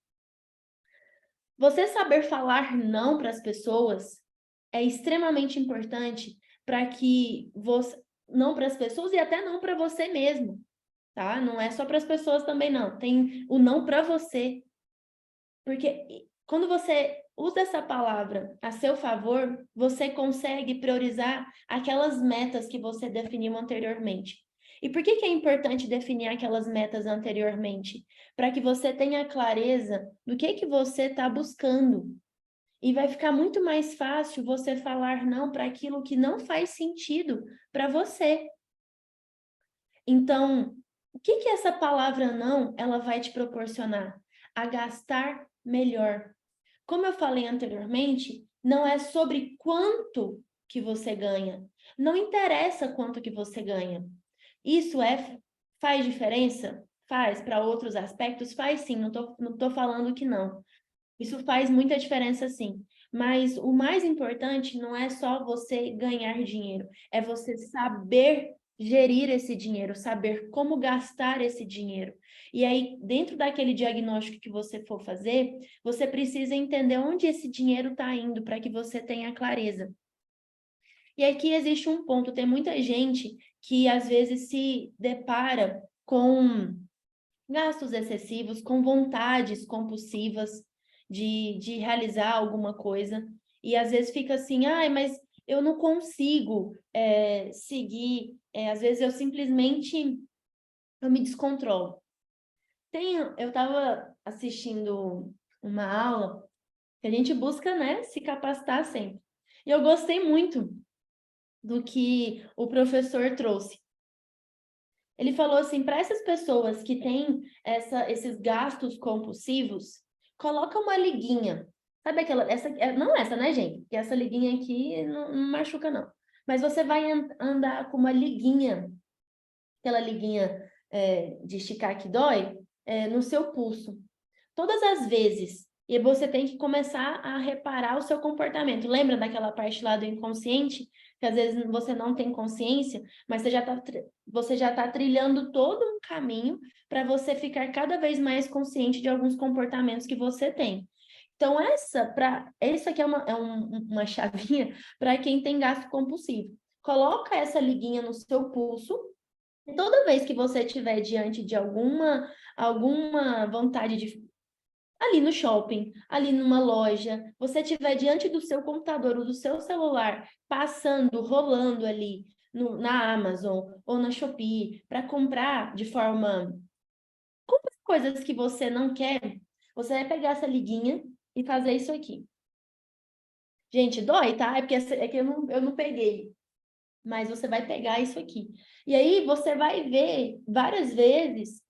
Você saber falar não para as pessoas é extremamente importante para que você... Não para as pessoas e até não para você mesmo, tá? Não é só para as pessoas também, não. Tem o não para você. Porque quando você usa essa palavra a seu favor, você consegue priorizar aquelas metas que você definiu anteriormente. E por que é importante definir aquelas metas anteriormente? Para que você tenha clareza do que você está buscando. E vai ficar muito mais fácil você falar não para aquilo que não faz sentido para você. Então, o que essa palavra não, ela vai te proporcionar? A gastar melhor. Como eu falei anteriormente, não é sobre quanto que você ganha. Não interessa quanto que você ganha. Isso faz diferença? Faz. Para outros aspectos? Faz sim, não tô falando que não. Isso faz muita diferença sim. Mas o mais importante não é só você ganhar dinheiro, é você saber gerir esse dinheiro, saber como gastar esse dinheiro. E aí, dentro daquele diagnóstico que você for fazer, você precisa entender onde esse dinheiro está indo para que você tenha clareza. E aqui existe um ponto, tem muita gente que às vezes se depara com gastos excessivos, com vontades compulsivas de realizar alguma coisa, e às vezes fica assim, ai, mas eu não consigo seguir, às vezes eu simplesmente eu me descontrolo. Eu estava assistindo uma aula que a gente busca, né, se capacitar sempre. E eu gostei muito do que o professor trouxe. Ele falou assim, para essas pessoas que têm esses gastos compulsivos, coloca uma liguinha. Sabe aquela, não essa, né, gente? Porque essa liguinha aqui não machuca, não. Mas você vai andar com uma liguinha, aquela liguinha de esticar que dói, no seu pulso. Todas as vezes. E você tem que começar a reparar o seu comportamento. Lembra daquela parte lá do inconsciente? Que às vezes você não tem consciência, mas você já tá trilhando todo um caminho para você ficar cada vez mais consciente de alguns comportamentos que você tem. Então, essa aqui é uma chavinha para quem tem gasto compulsivo. Coloca essa liguinha no seu pulso. E toda vez que você estiver diante de alguma vontade de ali no shopping, ali numa loja, você estiver diante do seu computador ou do seu celular, passando, rolando ali na Amazon ou na Shopee, para comprar de forma... Comprar coisas que você não quer, você vai pegar essa liguinha e fazer isso aqui. Gente, dói, tá? É que eu não peguei. Mas você vai pegar isso aqui. E aí você vai ver várias vezes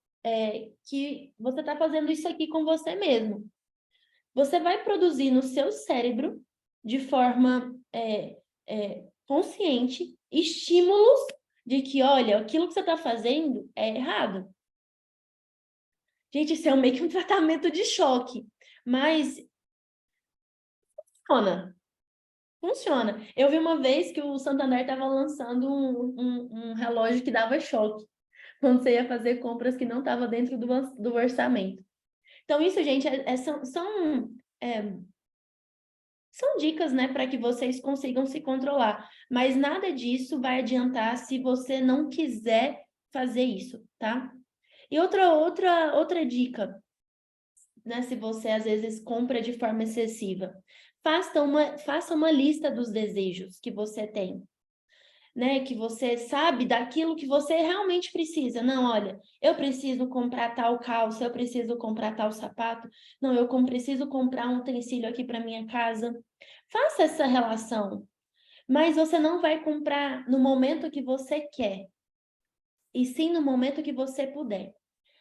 que você está fazendo isso aqui com você mesmo. Você vai produzir no seu cérebro, de forma consciente, estímulos de que, olha, aquilo que você está fazendo é errado. Gente, isso é meio que um tratamento de choque, mas funciona. Funciona. Eu vi uma vez que o Santander estava lançando um relógio que dava choque, quando você ia fazer compras que não estavam dentro do orçamento. Então, isso, gente, são dicas, né, para que vocês consigam se controlar. Mas nada disso vai adiantar se você não quiser fazer isso, tá? E outra dica, né, se você às vezes compra de forma excessiva, faça uma lista dos desejos que você tem, né, que você sabe daquilo que você realmente precisa. Não, olha, eu preciso comprar tal calça, eu preciso comprar tal sapato, não, preciso comprar um utensílio aqui para minha casa. Faça essa relação, mas você não vai comprar no momento que você quer, e sim no momento que você puder.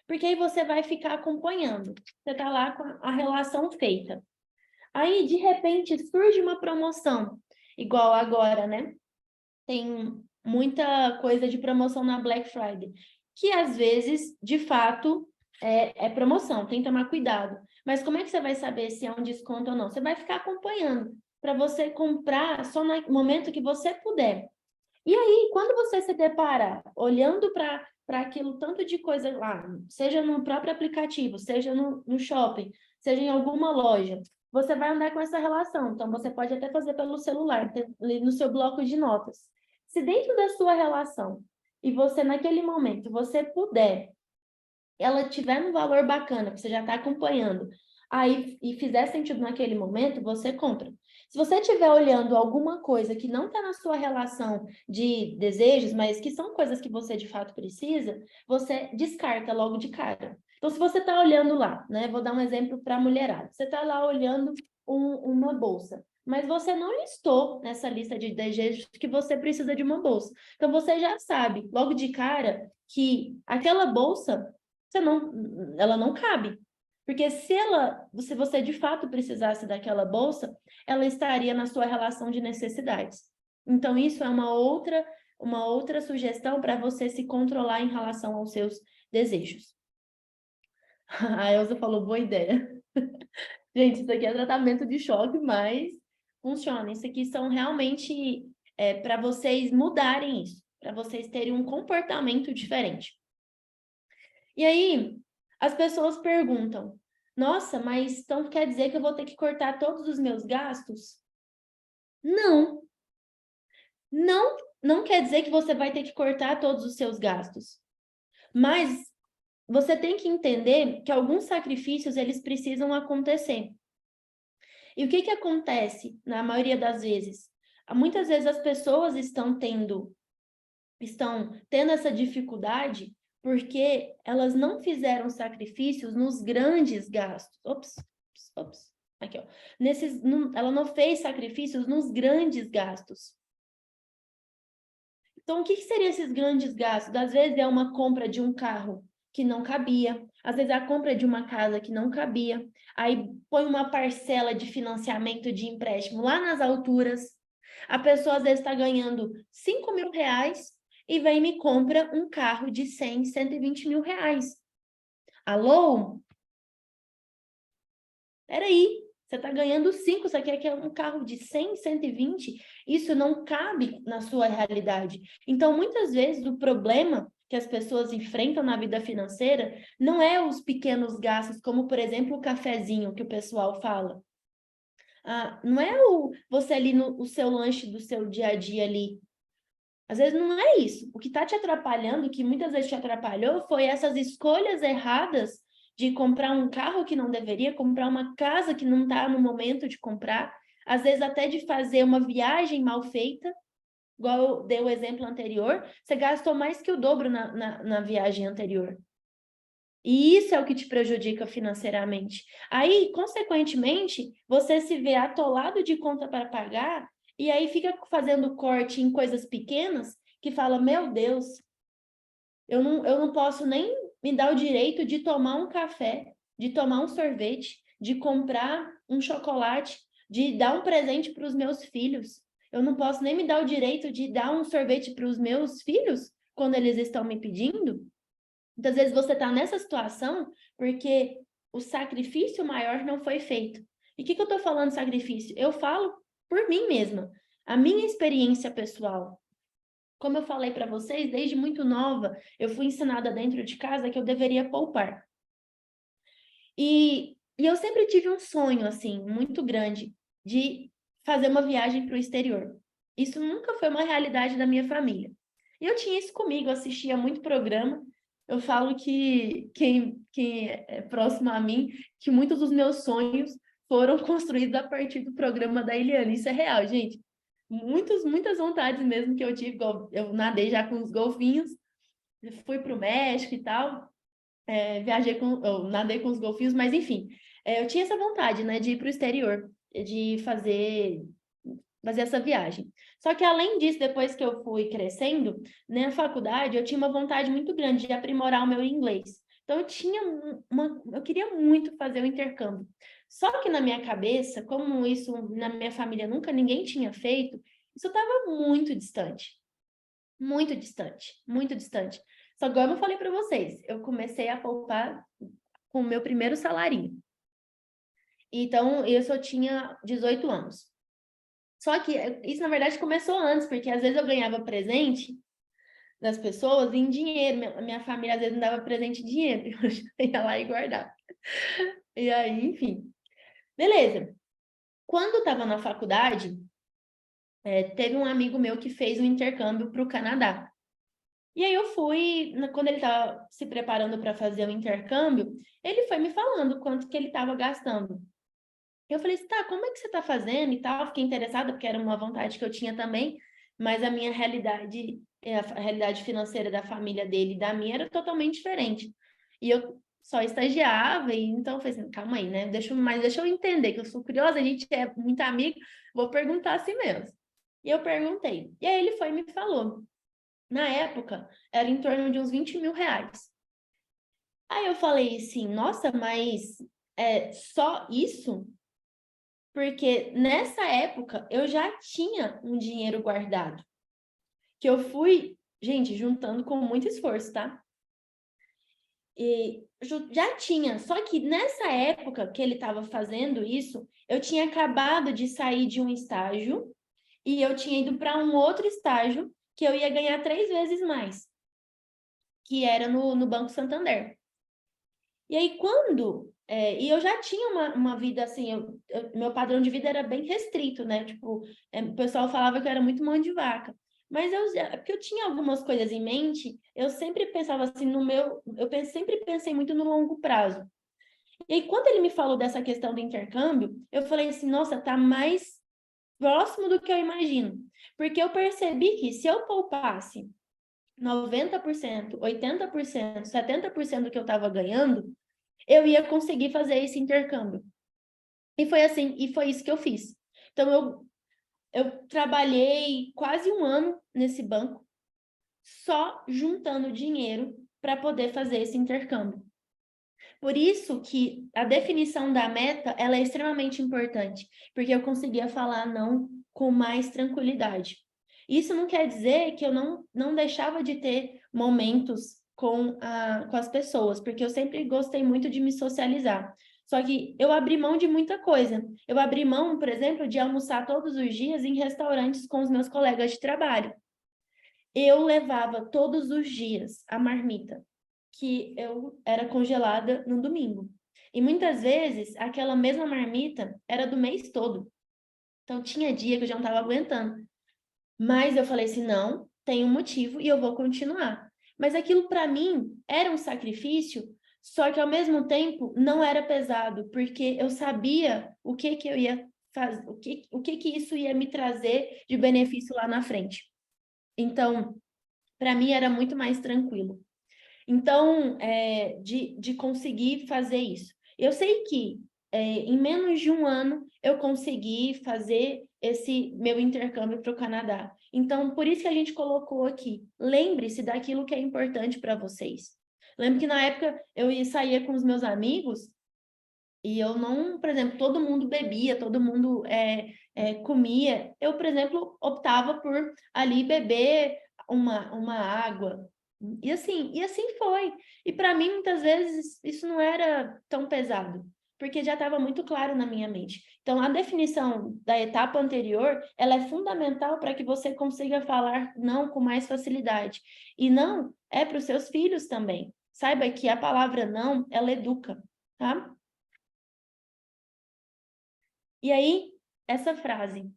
Porque aí você vai ficar acompanhando. Você está lá com a relação feita. Aí, de repente, surge uma promoção, igual agora, né? Tem muita coisa de promoção na Black Friday, que às vezes, de fato, é promoção, tem que tomar cuidado. Mas como é que você vai saber se é um desconto ou não? Você vai ficar acompanhando, para você comprar só no momento que você puder. E aí, quando você se depara olhando para aquilo, tanto de coisa lá, seja no próprio aplicativo, seja no shopping, seja em alguma loja, você vai andar com essa relação. Então, você pode até fazer pelo celular, ali no seu bloco de notas. Se dentro da sua relação, e você, naquele momento, você puder, ela tiver um valor bacana, que você já está acompanhando, aí e fizer sentido naquele momento, você compra. Se você estiver olhando alguma coisa que não está na sua relação de desejos, mas que são coisas que você de fato precisa, você descarta logo de cara. Então, se você está olhando lá, né? Vou dar um exemplo para a mulherada. Você está lá olhando uma bolsa, mas você não listou nessa lista de desejos que você precisa de uma bolsa. Então, você já sabe, logo de cara, que aquela bolsa, ela não cabe. Porque se você de fato precisasse daquela bolsa, ela estaria na sua relação de necessidades. Então, isso é uma outra sugestão para você se controlar em relação aos seus desejos. A Elza falou, boa ideia. Gente, isso aqui é tratamento de choque, mas funciona. Isso aqui são realmente para vocês mudarem isso, para vocês terem um comportamento diferente. E aí, as pessoas perguntam, nossa, mas então quer dizer que eu vou ter que cortar todos os meus gastos? Não. Não quer dizer que você vai ter que cortar todos os seus gastos. Mas você tem que entender que alguns sacrifícios, eles precisam acontecer. E o que acontece na maioria das vezes? Muitas vezes as pessoas estão tendo essa dificuldade porque elas não fizeram sacrifícios nos grandes gastos. Ops. Aqui, ó. Ela não fez sacrifícios nos grandes gastos. Então, o que seriam esses grandes gastos? Às vezes é uma compra de um carro que não cabia, às vezes é a compra de uma casa que não cabia, aí põe uma parcela de financiamento de empréstimo lá nas alturas, a pessoa às vezes está ganhando 5 mil reais e vem e me compra um carro de 100, 120 mil reais. Alô? Peraí, você está ganhando 5, você quer um carro de 100, 120? Isso não cabe na sua realidade. Então, muitas vezes, o problema que as pessoas enfrentam na vida financeira não é os pequenos gastos, como, por exemplo, o cafezinho que o pessoal fala. Não é você ali o seu lanche do seu dia a dia ali. Às vezes não é isso. O que está te atrapalhando, que muitas vezes te atrapalhou, foi essas escolhas erradas de comprar um carro que não deveria, comprar uma casa que não está no momento de comprar, às vezes até de fazer uma viagem mal feita, igual eu dei o exemplo anterior, você gastou mais que o dobro na viagem anterior. E isso é o que te prejudica financeiramente. Aí, consequentemente, você se vê atolado de conta para pagar e aí fica fazendo corte em coisas pequenas que fala, meu Deus, eu não posso nem me dar o direito de tomar um café, de tomar um sorvete, de comprar um chocolate, de dar um presente para os meus filhos. Eu não posso nem me dar o direito de dar um sorvete para os meus filhos quando eles estão me pedindo. Muitas vezes você está nessa situação porque o sacrifício maior não foi feito. E o que eu estou falando de sacrifício? Eu falo por mim mesma, a minha experiência pessoal. Como eu falei para vocês, desde muito nova, eu fui ensinada dentro de casa que eu deveria poupar. E eu sempre tive um sonho, assim, muito grande, de fazer uma viagem para o exterior. Isso nunca foi uma realidade da minha família. E eu tinha isso comigo, eu assistia muito programa. Eu falo que quem é próximo a mim, que muitos dos meus sonhos foram construídos a partir do programa da Eliane. Isso é real, gente. Muitas vontades mesmo que eu tive. Eu nadei já com os golfinhos, fui para o México e tal. Eu nadei com os golfinhos, mas enfim, eu tinha essa vontade, né, de ir para o exterior, de fazer essa viagem. Só que além disso, depois que eu fui crescendo, na faculdade, eu tinha uma vontade muito grande de aprimorar o meu inglês. Então eu queria muito fazer o intercâmbio. Só que na minha cabeça, como isso na minha família nunca ninguém tinha feito, isso estava muito distante. Muito distante, muito distante. Só que, como eu falei para vocês, eu comecei a poupar com o meu primeiro salário. Então, eu só tinha 18 anos. Só que isso, na verdade, começou antes, porque às vezes eu ganhava presente das pessoas em dinheiro. Minha família, às vezes, me dava presente em dinheiro. Eu ia lá e guardava. E aí, enfim. Beleza. Quando eu estava na faculdade, teve um amigo meu que fez um intercâmbio para o Canadá. E aí eu fui, quando ele estava se preparando para fazer o intercâmbio, ele foi me falando quanto que ele estava gastando. Eu falei assim, tá, como é que você está fazendo e tal? Fiquei interessada, porque era uma vontade que eu tinha também, mas a minha realidade, a realidade financeira da família dele e da minha era totalmente diferente. E eu só estagiava, e então eu falei assim, calma aí, né? Deixa eu entender, que eu sou curiosa, a gente é muito amigo, vou perguntar assim mesmo. E eu perguntei. E aí ele foi e me falou. Na época, era em torno de uns 20 mil reais. Aí eu falei assim, nossa, mas é só isso? Porque nessa época eu já tinha um dinheiro guardado, que eu fui, gente, juntando com muito esforço, tá? E já tinha, só que nessa época que ele estava fazendo isso, eu tinha acabado de sair de um estágio e eu tinha ido para um outro estágio que eu ia ganhar 3 vezes mais, que era no Banco Santander. E aí, e eu já tinha uma vida assim, meu padrão de vida era bem restrito, né? Tipo, o pessoal falava que eu era muito mão de vaca. Mas porque eu tinha algumas coisas em mente, eu sempre pensava assim sempre pensei muito no longo prazo. E aí, quando ele me falou dessa questão do intercâmbio, eu falei assim, nossa, tá mais próximo do que eu imagino. Porque eu percebi que se eu poupasse 90%, 80%, 70% do que eu estava ganhando, eu ia conseguir fazer esse intercâmbio. E foi assim, e foi isso que eu fiz. Então, eu trabalhei quase um ano nesse banco, só juntando dinheiro para poder fazer esse intercâmbio. Por isso que a definição da meta, ela é extremamente importante, porque eu conseguia falar não com mais tranquilidade. Isso não quer dizer que eu não deixava de ter momentos com as pessoas, porque eu sempre gostei muito de me socializar. Só que eu abri mão de muita coisa. Eu abri mão, por exemplo, de almoçar todos os dias em restaurantes com os meus colegas de trabalho. Eu levava todos os dias a marmita que eu era congelada no domingo. E muitas vezes aquela mesma marmita era do mês todo. Então tinha dia que eu já não estava aguentando. Mas eu falei assim, não, tem um motivo e eu vou continuar. Mas aquilo para mim era um sacrifício, só que ao mesmo tempo não era pesado, porque eu sabia o que que eu ia fazer, o que isso ia me trazer de benefício lá na frente. Então, para mim era muito mais tranquilo. Então, de conseguir fazer isso. Eu sei que em menos de um ano eu consegui fazer esse meu intercâmbio para o Canadá. Então, por isso que a gente colocou aqui. Lembre-se daquilo que é importante para vocês. Lembro que na época saía com os meus amigos e eu não, por exemplo, todo mundo bebia, todo mundo comia. Eu, por exemplo, optava por ali beber uma água. E assim foi. E para mim, muitas vezes, isso não era tão pesado, porque já estava muito claro na minha mente. Então, a definição da etapa anterior, ela é fundamental para que você consiga falar não com mais facilidade. E não é para os seus filhos também. Saiba que a palavra não, ela educa, tá? E aí, essa frase,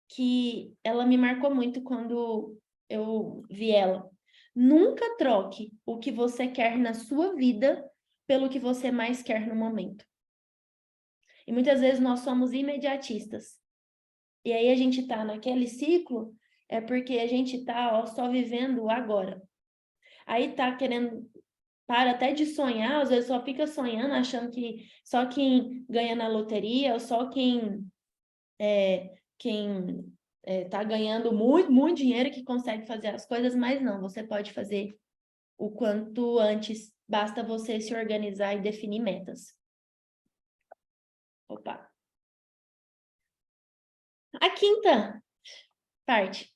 que ela me marcou muito quando eu vi ela. Nunca troque o que você quer na sua vida pelo que você mais quer no momento. E muitas vezes nós somos imediatistas. E aí a gente tá naquele ciclo, é porque a gente tá só vivendo o agora. Aí tá querendo, para até de sonhar, às vezes só fica sonhando, achando que só quem ganha na loteria, ou só quem está ganhando muito, muito dinheiro que consegue fazer as coisas, mas não, você pode fazer o quanto antes, basta você se organizar e definir metas. Opa! A quinta parte.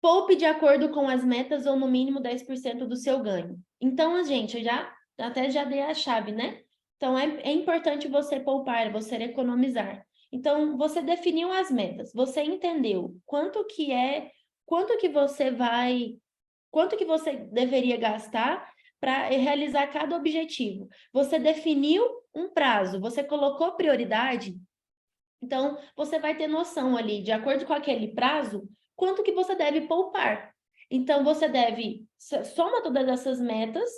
Poupe de acordo com as metas ou no mínimo 10% do seu ganho. Então, gente, eu já dei a chave, né? Então, é importante você poupar, você economizar. Então, você definiu as metas, você entendeu quanto que você deveria gastar para realizar cada objetivo. Você definiu um prazo, você colocou prioridade, então você vai ter noção ali, de acordo com aquele prazo, quanto que você deve poupar. Então, você deve soma todas essas metas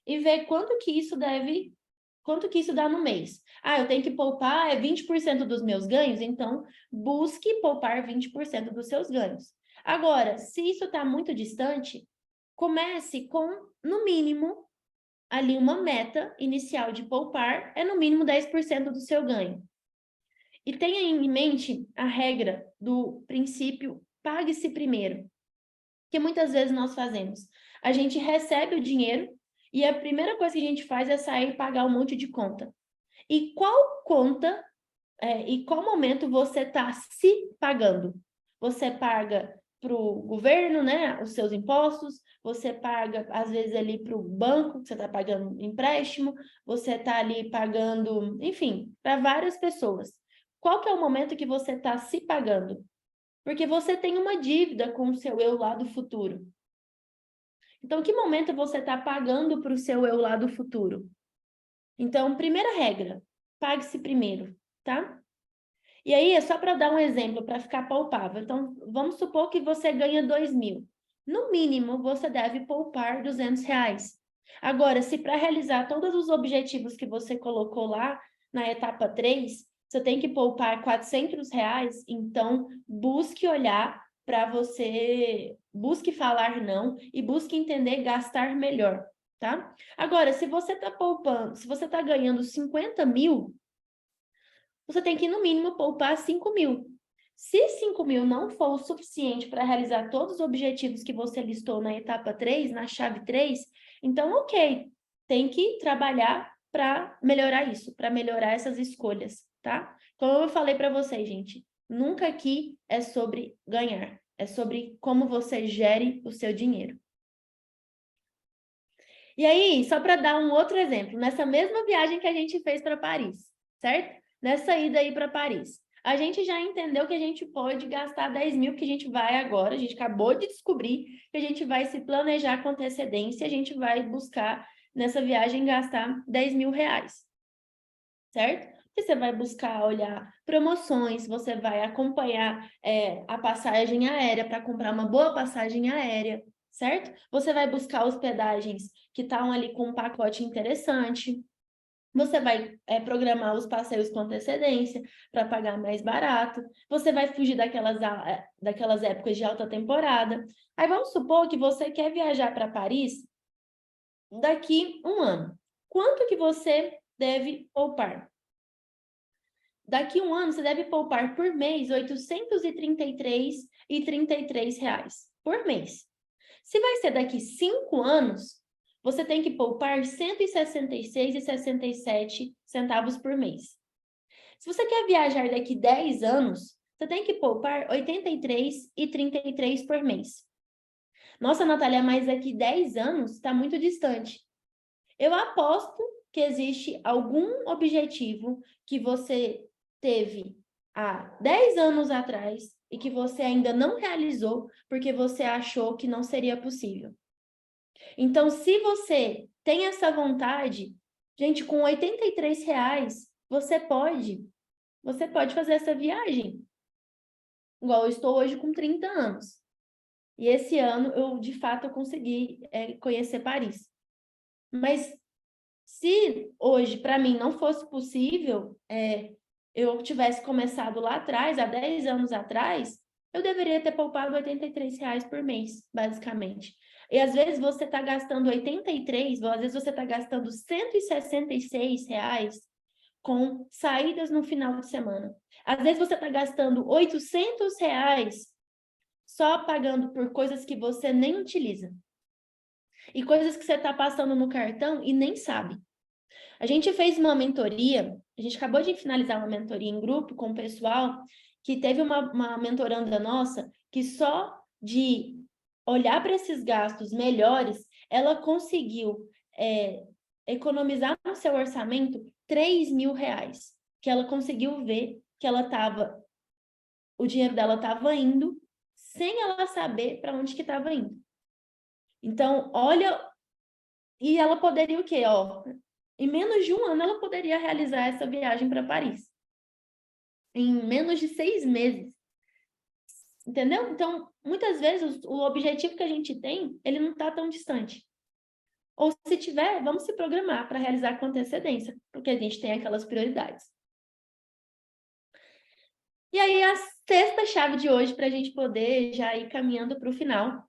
e ver quanto que isso dá no mês. Ah, eu tenho que poupar 20% dos meus ganhos, então busque poupar 20% dos seus ganhos. Agora, se isso está muito distante, comece com, no mínimo, ali uma meta inicial de poupar, no mínimo 10% do seu ganho. E tenha em mente a regra do princípio pague-se primeiro, que muitas vezes nós fazemos. A gente recebe o dinheiro e a primeira coisa que a gente faz é sair e pagar um monte de conta. E qual conta e qual momento você está se pagando? Você paga para o governo, né, os seus impostos, você paga, às vezes, ali para o banco, que você está pagando empréstimo, você está ali pagando, enfim, para várias pessoas. Qual que é o momento que você está se pagando? Porque você tem uma dívida com o seu eu lá do futuro. Então, que momento você está pagando para o seu eu lá do futuro? Então, primeira regra, pague-se primeiro, tá? E aí, é só para dar um exemplo, para ficar palpável. Então, vamos supor que você ganha 2.000. No mínimo, você deve poupar R$ 200. Agora, se para realizar todos os objetivos que você colocou lá na etapa 3, você tem que poupar R$ 400, então busque olhar para você, busque falar não e busque entender gastar melhor, tá? Agora, se você está poupando, se você está ganhando 50.000, você tem que, no mínimo, poupar 5.000. Se 5.000 não for o suficiente para realizar todos os objetivos que você listou na etapa 3, na chave 3, então, ok, tem que trabalhar para melhorar isso, para melhorar essas escolhas, tá? Como eu falei para vocês, gente, nunca aqui é sobre ganhar, é sobre como você gere o seu dinheiro. E aí, só para dar um outro exemplo, nessa mesma viagem que a gente fez para Paris, certo? Nessa ida aí para Paris, a gente já entendeu que a gente pode gastar 10.000, que a gente vai agora, a gente acabou de descobrir que a gente vai se planejar com antecedência, a gente vai buscar nessa viagem gastar R$ 10.000, certo? Você vai buscar olhar promoções, você vai acompanhar a passagem aérea para comprar uma boa passagem aérea, certo? Você vai buscar hospedagens que estão ali com um pacote interessante. Você vai programar os passeios com antecedência para pagar mais barato. Você vai fugir daquelas épocas de alta temporada. Aí vamos supor que você quer viajar para Paris daqui um ano. Quanto que você deve poupar? Daqui um ano, você deve poupar por mês R$ 833,33 por mês. Se vai ser daqui 5 anos, você tem que poupar R$ 166,67 por mês. Se você quer viajar daqui 10 anos, você tem que poupar R$ 83,33 por mês. Nossa, Natália, mas daqui 10 anos está muito distante. Eu aposto que existe algum objetivo que você teve há 10 anos atrás e que você ainda não realizou porque você achou que não seria possível. Então, se você tem essa vontade, gente, com R$ 83, você pode fazer essa viagem. Igual eu estou hoje com 30 anos. E esse ano, de fato, eu consegui conhecer Paris. Mas se hoje, para mim, não fosse possível, eu tivesse começado lá atrás, há 10 anos atrás, eu deveria ter poupado R$ 83 por mês, basicamente. E às vezes você está gastando 83, ou às vezes você está gastando R$ 166 com saídas no final de semana. Às vezes você está gastando R$ 800 só pagando por coisas que você nem utiliza. E coisas que você está passando no cartão e nem sabe. A gente fez uma mentoria, a gente acabou de finalizar uma mentoria em grupo com o pessoal, que teve uma mentoranda nossa, que só de olhar para esses gastos melhores, ela conseguiu economizar no seu orçamento R$ 3.000, que ela conseguiu ver que o dinheiro dela estava indo, sem ela saber para onde que estava indo. Então, olha, e ela poderia o quê? Em menos de um ano, ela poderia realizar essa viagem para Paris. Em menos de 6 meses. Entendeu? Então, muitas vezes, o objetivo que a gente tem, ele não está tão distante. Ou se tiver, vamos se programar para realizar com antecedência, porque a gente tem aquelas prioridades. E aí, a sexta chave de hoje, para a gente poder já ir caminhando para o final,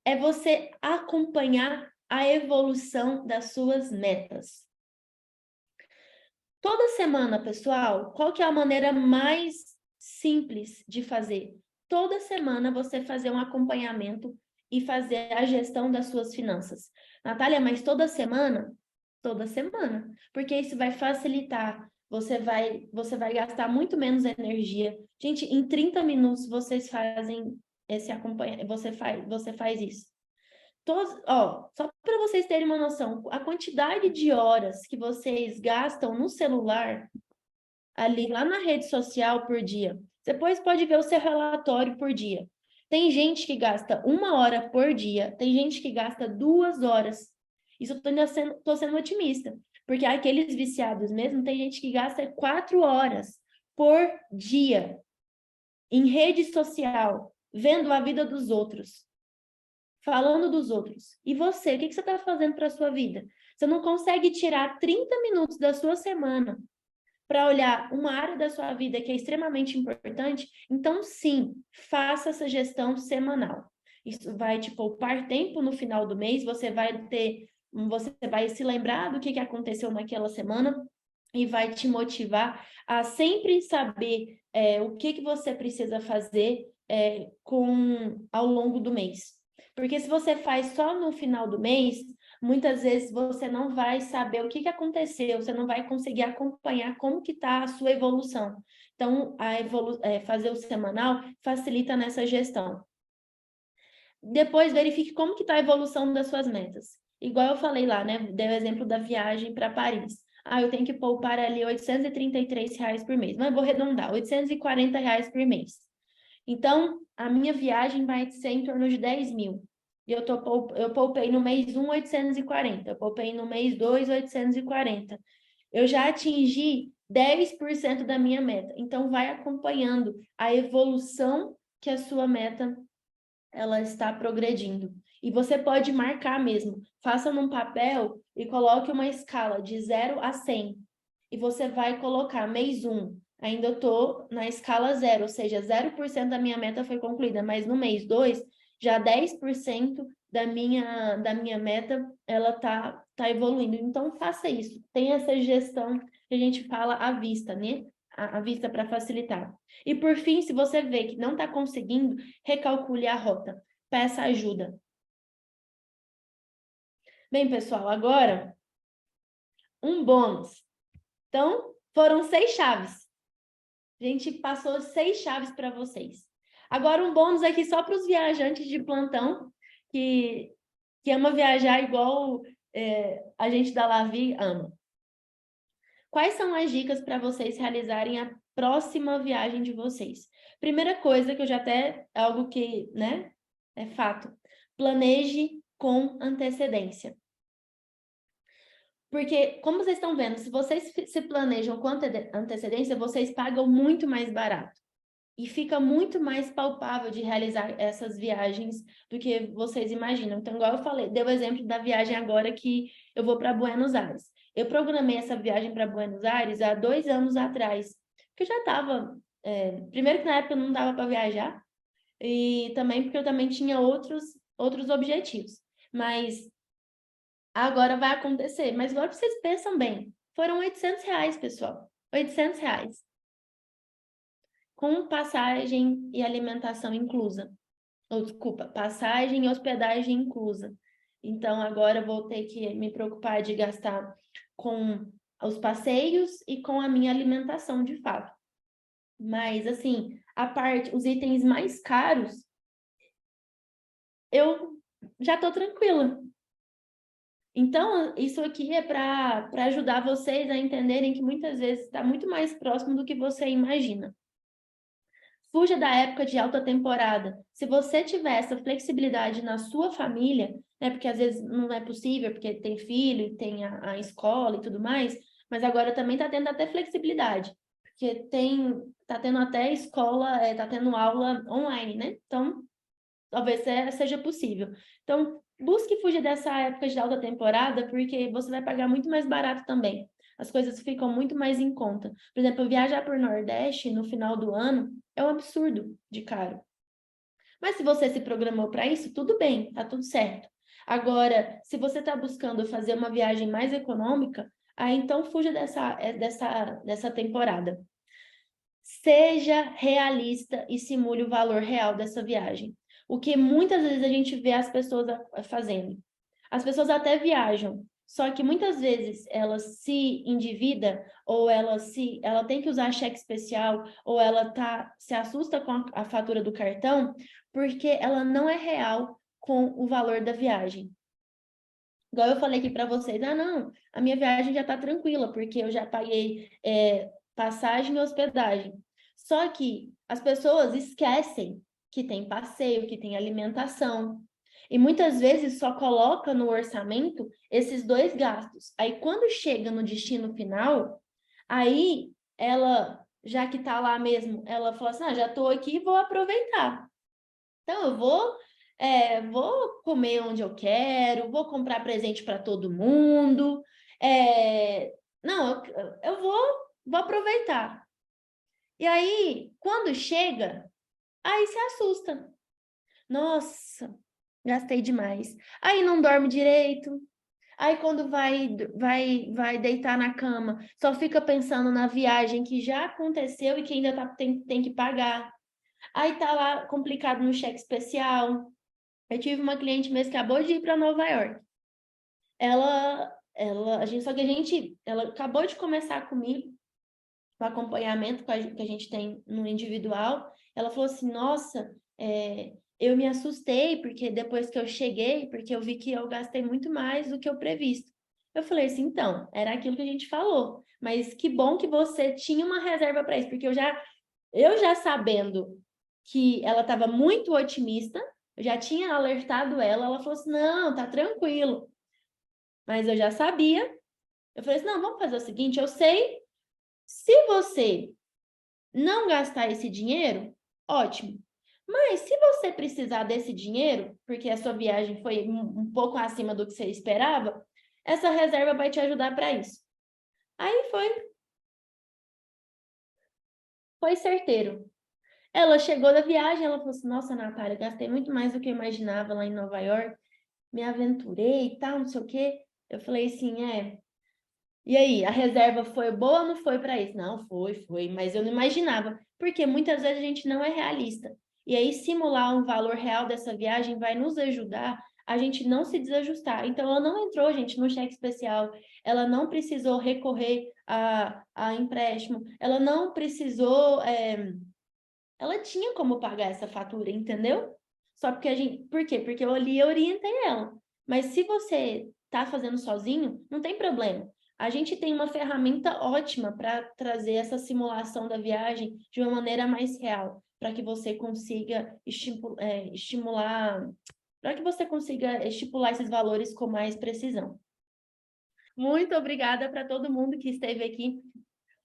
é você acompanhar a evolução das suas metas. Toda semana, pessoal, qual que é a maneira mais simples de fazer? Toda semana você fazer um acompanhamento e fazer a gestão das suas finanças. Natália, mas toda semana? Toda semana, porque isso vai facilitar. Você vai gastar muito menos energia. Gente, em 30 minutos vocês fazem esse acompanhamento, você faz isso. Só para vocês terem uma noção, a quantidade de horas que vocês gastam no celular, ali lá na rede social por dia, depois pode ver o seu relatório por dia. Tem gente que gasta 1 hora por dia, tem gente que gasta 2 horas. Isso eu tô sendo otimista, porque aqueles viciados mesmo, tem gente que gasta 4 horas por dia em rede social, vendo a vida dos outros, falando dos outros. E você, o que você está fazendo para a sua vida? Você não consegue tirar 30 minutos da sua semana para olhar uma área da sua vida que é extremamente importante? Então, sim, faça essa gestão semanal. Isso vai te poupar tempo no final do mês, você vai se lembrar do que aconteceu naquela semana e vai te motivar a sempre saber o que você precisa fazer ao longo do mês. Porque se você faz só no final do mês, muitas vezes você não vai saber o que aconteceu, você não vai conseguir acompanhar como que está a sua evolução. Então, fazer o semanal facilita nessa gestão. Depois, verifique como que está a evolução das suas metas. Igual eu falei lá, né? Dei o exemplo da viagem para Paris. Eu tenho que poupar ali R$833 por mês. Mas eu vou arredondar, R$840 por mês. Então, a minha viagem vai ser em torno de 10 mil. E eu poupei no mês 1, 840. Eu poupei no mês 2, 840. Eu já atingi 10% da minha meta. Então, vai acompanhando a evolução que a sua meta ela está progredindo. E você pode marcar mesmo. Faça num papel e coloque uma escala de 0 a 100. E você vai colocar mês 1. Ainda eu estou na escala 0, ou seja, 0% da minha meta foi concluída. Mas no mês 2, já 10% da minha meta, ela tá evoluindo. Então, faça isso. Tem essa gestão que a gente fala à vista, né? À vista para facilitar. E por fim, se você vê que não está conseguindo, recalcule a rota. Peça ajuda. Bem, pessoal, agora um bônus. Então, foram 6 chaves. A gente passou 6 chaves para vocês. Agora um bônus aqui só para os viajantes de plantão que ama viajar igual a gente da Lavi ama. Quais são as dicas para vocês realizarem a próxima viagem de vocês? Primeira coisa que eu já até, algo que, né, é fato. Planeje com antecedência. Porque, como vocês estão vendo, se vocês se planejam com antecedência, vocês pagam muito mais barato. E fica muito mais palpável de realizar essas viagens do que vocês imaginam. Então, igual eu falei, deu o exemplo da viagem agora que eu vou para Buenos Aires. Eu programei essa viagem para Buenos Aires há 2 anos atrás, porque eu já estava... primeiro que na época eu não dava para viajar, e também porque eu também tinha outros objetivos. Mas agora vai acontecer. Mas agora vocês pensam bem, foram R$800, pessoal. R$800. Com passagem e alimentação inclusa. Desculpa, passagem e hospedagem inclusa. Então, agora eu vou ter que me preocupar de gastar com os passeios e com a minha alimentação, de fato. Mas, assim, os itens mais caros, eu já estou tranquila. Então, isso aqui é para ajudar vocês a entenderem que muitas vezes está muito mais próximo do que você imagina. Fuja da época de alta temporada. Se você tiver essa flexibilidade na sua família, né, porque às vezes não é possível, porque tem filho, tem a escola e tudo mais, mas agora também está tendo até flexibilidade. porque tá tendo até escola, tá tendo aula online, né? Então, talvez seja possível. Então, busque fugir dessa época de alta temporada, porque você vai pagar muito mais barato também. As coisas ficam muito mais em conta. Por exemplo, viajar por Nordeste no final do ano é um absurdo de caro. Mas se você se programou para isso, tudo bem, tá tudo certo. Agora, se você está buscando fazer uma viagem mais econômica, aí então fuja dessa temporada. Seja realista e simule o valor real dessa viagem. O que muitas vezes a gente vê as pessoas fazendo. As pessoas até viajam, só que muitas vezes ela se endivida, ou ela tem que usar cheque especial, ou ela se assusta com a fatura do cartão, porque ela não é real com o valor da viagem. Igual eu falei aqui para vocês, não, a minha viagem já está tranquila, porque eu já paguei passagem e hospedagem. Só que as pessoas esquecem que tem passeio, que tem alimentação. E muitas vezes só coloca no orçamento esses dois gastos. Aí quando chega no destino final, aí ela, já que está lá mesmo, ela fala assim, já estou aqui, vou aproveitar. Então eu vou comer onde eu quero, vou comprar presente para todo mundo. Não, eu vou aproveitar. E aí, quando chega, aí se assusta. Nossa, gastei demais. Aí não dorme direito. Aí quando vai deitar na cama, só fica pensando na viagem que já aconteceu e que ainda tem que pagar. Aí tá lá complicado no cheque especial. Eu tive uma cliente mesmo que acabou de ir para Nova York. Ela acabou de começar comigo, o acompanhamento que a gente tem no individual. Ela falou assim, nossa, eu me assustei, porque depois que eu cheguei, porque eu vi que eu gastei muito mais do que o previsto. Eu falei assim, então, era aquilo que a gente falou, mas que bom que você tinha uma reserva para isso, porque eu já sabendo que ela estava muito otimista, eu já tinha alertado ela falou assim, não, tá tranquilo. Mas eu já sabia. Eu falei assim, não, vamos fazer o seguinte, eu sei, se você não gastar esse dinheiro, ótimo. Mas se você precisar desse dinheiro, porque a sua viagem foi um pouco acima do que você esperava, essa reserva vai te ajudar para isso. Aí foi certeiro. Ela chegou da viagem, ela falou assim, nossa, Natália, gastei muito mais do que eu imaginava lá em Nova York, me aventurei e tal, não sei o quê. Eu falei assim, e aí, a reserva foi boa ou não foi para isso? Não, foi, mas eu não imaginava, porque muitas vezes a gente não é realista. E aí, simular um valor real dessa viagem vai nos ajudar a gente não se desajustar. Então, ela não entrou, gente, no cheque especial, ela não precisou recorrer a empréstimo, ela não precisou. Ela tinha como pagar essa fatura, entendeu? Só porque por quê? Porque eu ali orientei ela. Mas se você tá fazendo sozinho, não tem problema. A gente tem uma ferramenta ótima para trazer essa simulação da viagem de uma maneira mais real, para que você consiga estimular, para que você consiga estipular esses valores com mais precisão. Muito obrigada para todo mundo que esteve aqui.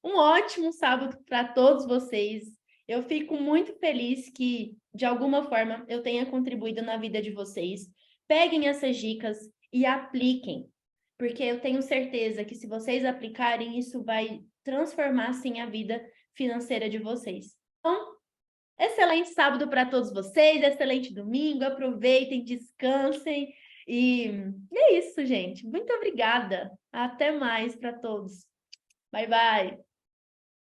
Um ótimo sábado para todos vocês. Eu fico muito feliz que, de alguma forma, eu tenha contribuído na vida de vocês. Peguem essas dicas e apliquem, porque eu tenho certeza que se vocês aplicarem, isso vai transformar, sim, a vida financeira de vocês. Então, excelente sábado para todos vocês, excelente domingo, aproveitem, descansem. E é isso, gente. Muito obrigada. Até mais para todos. Bye, bye.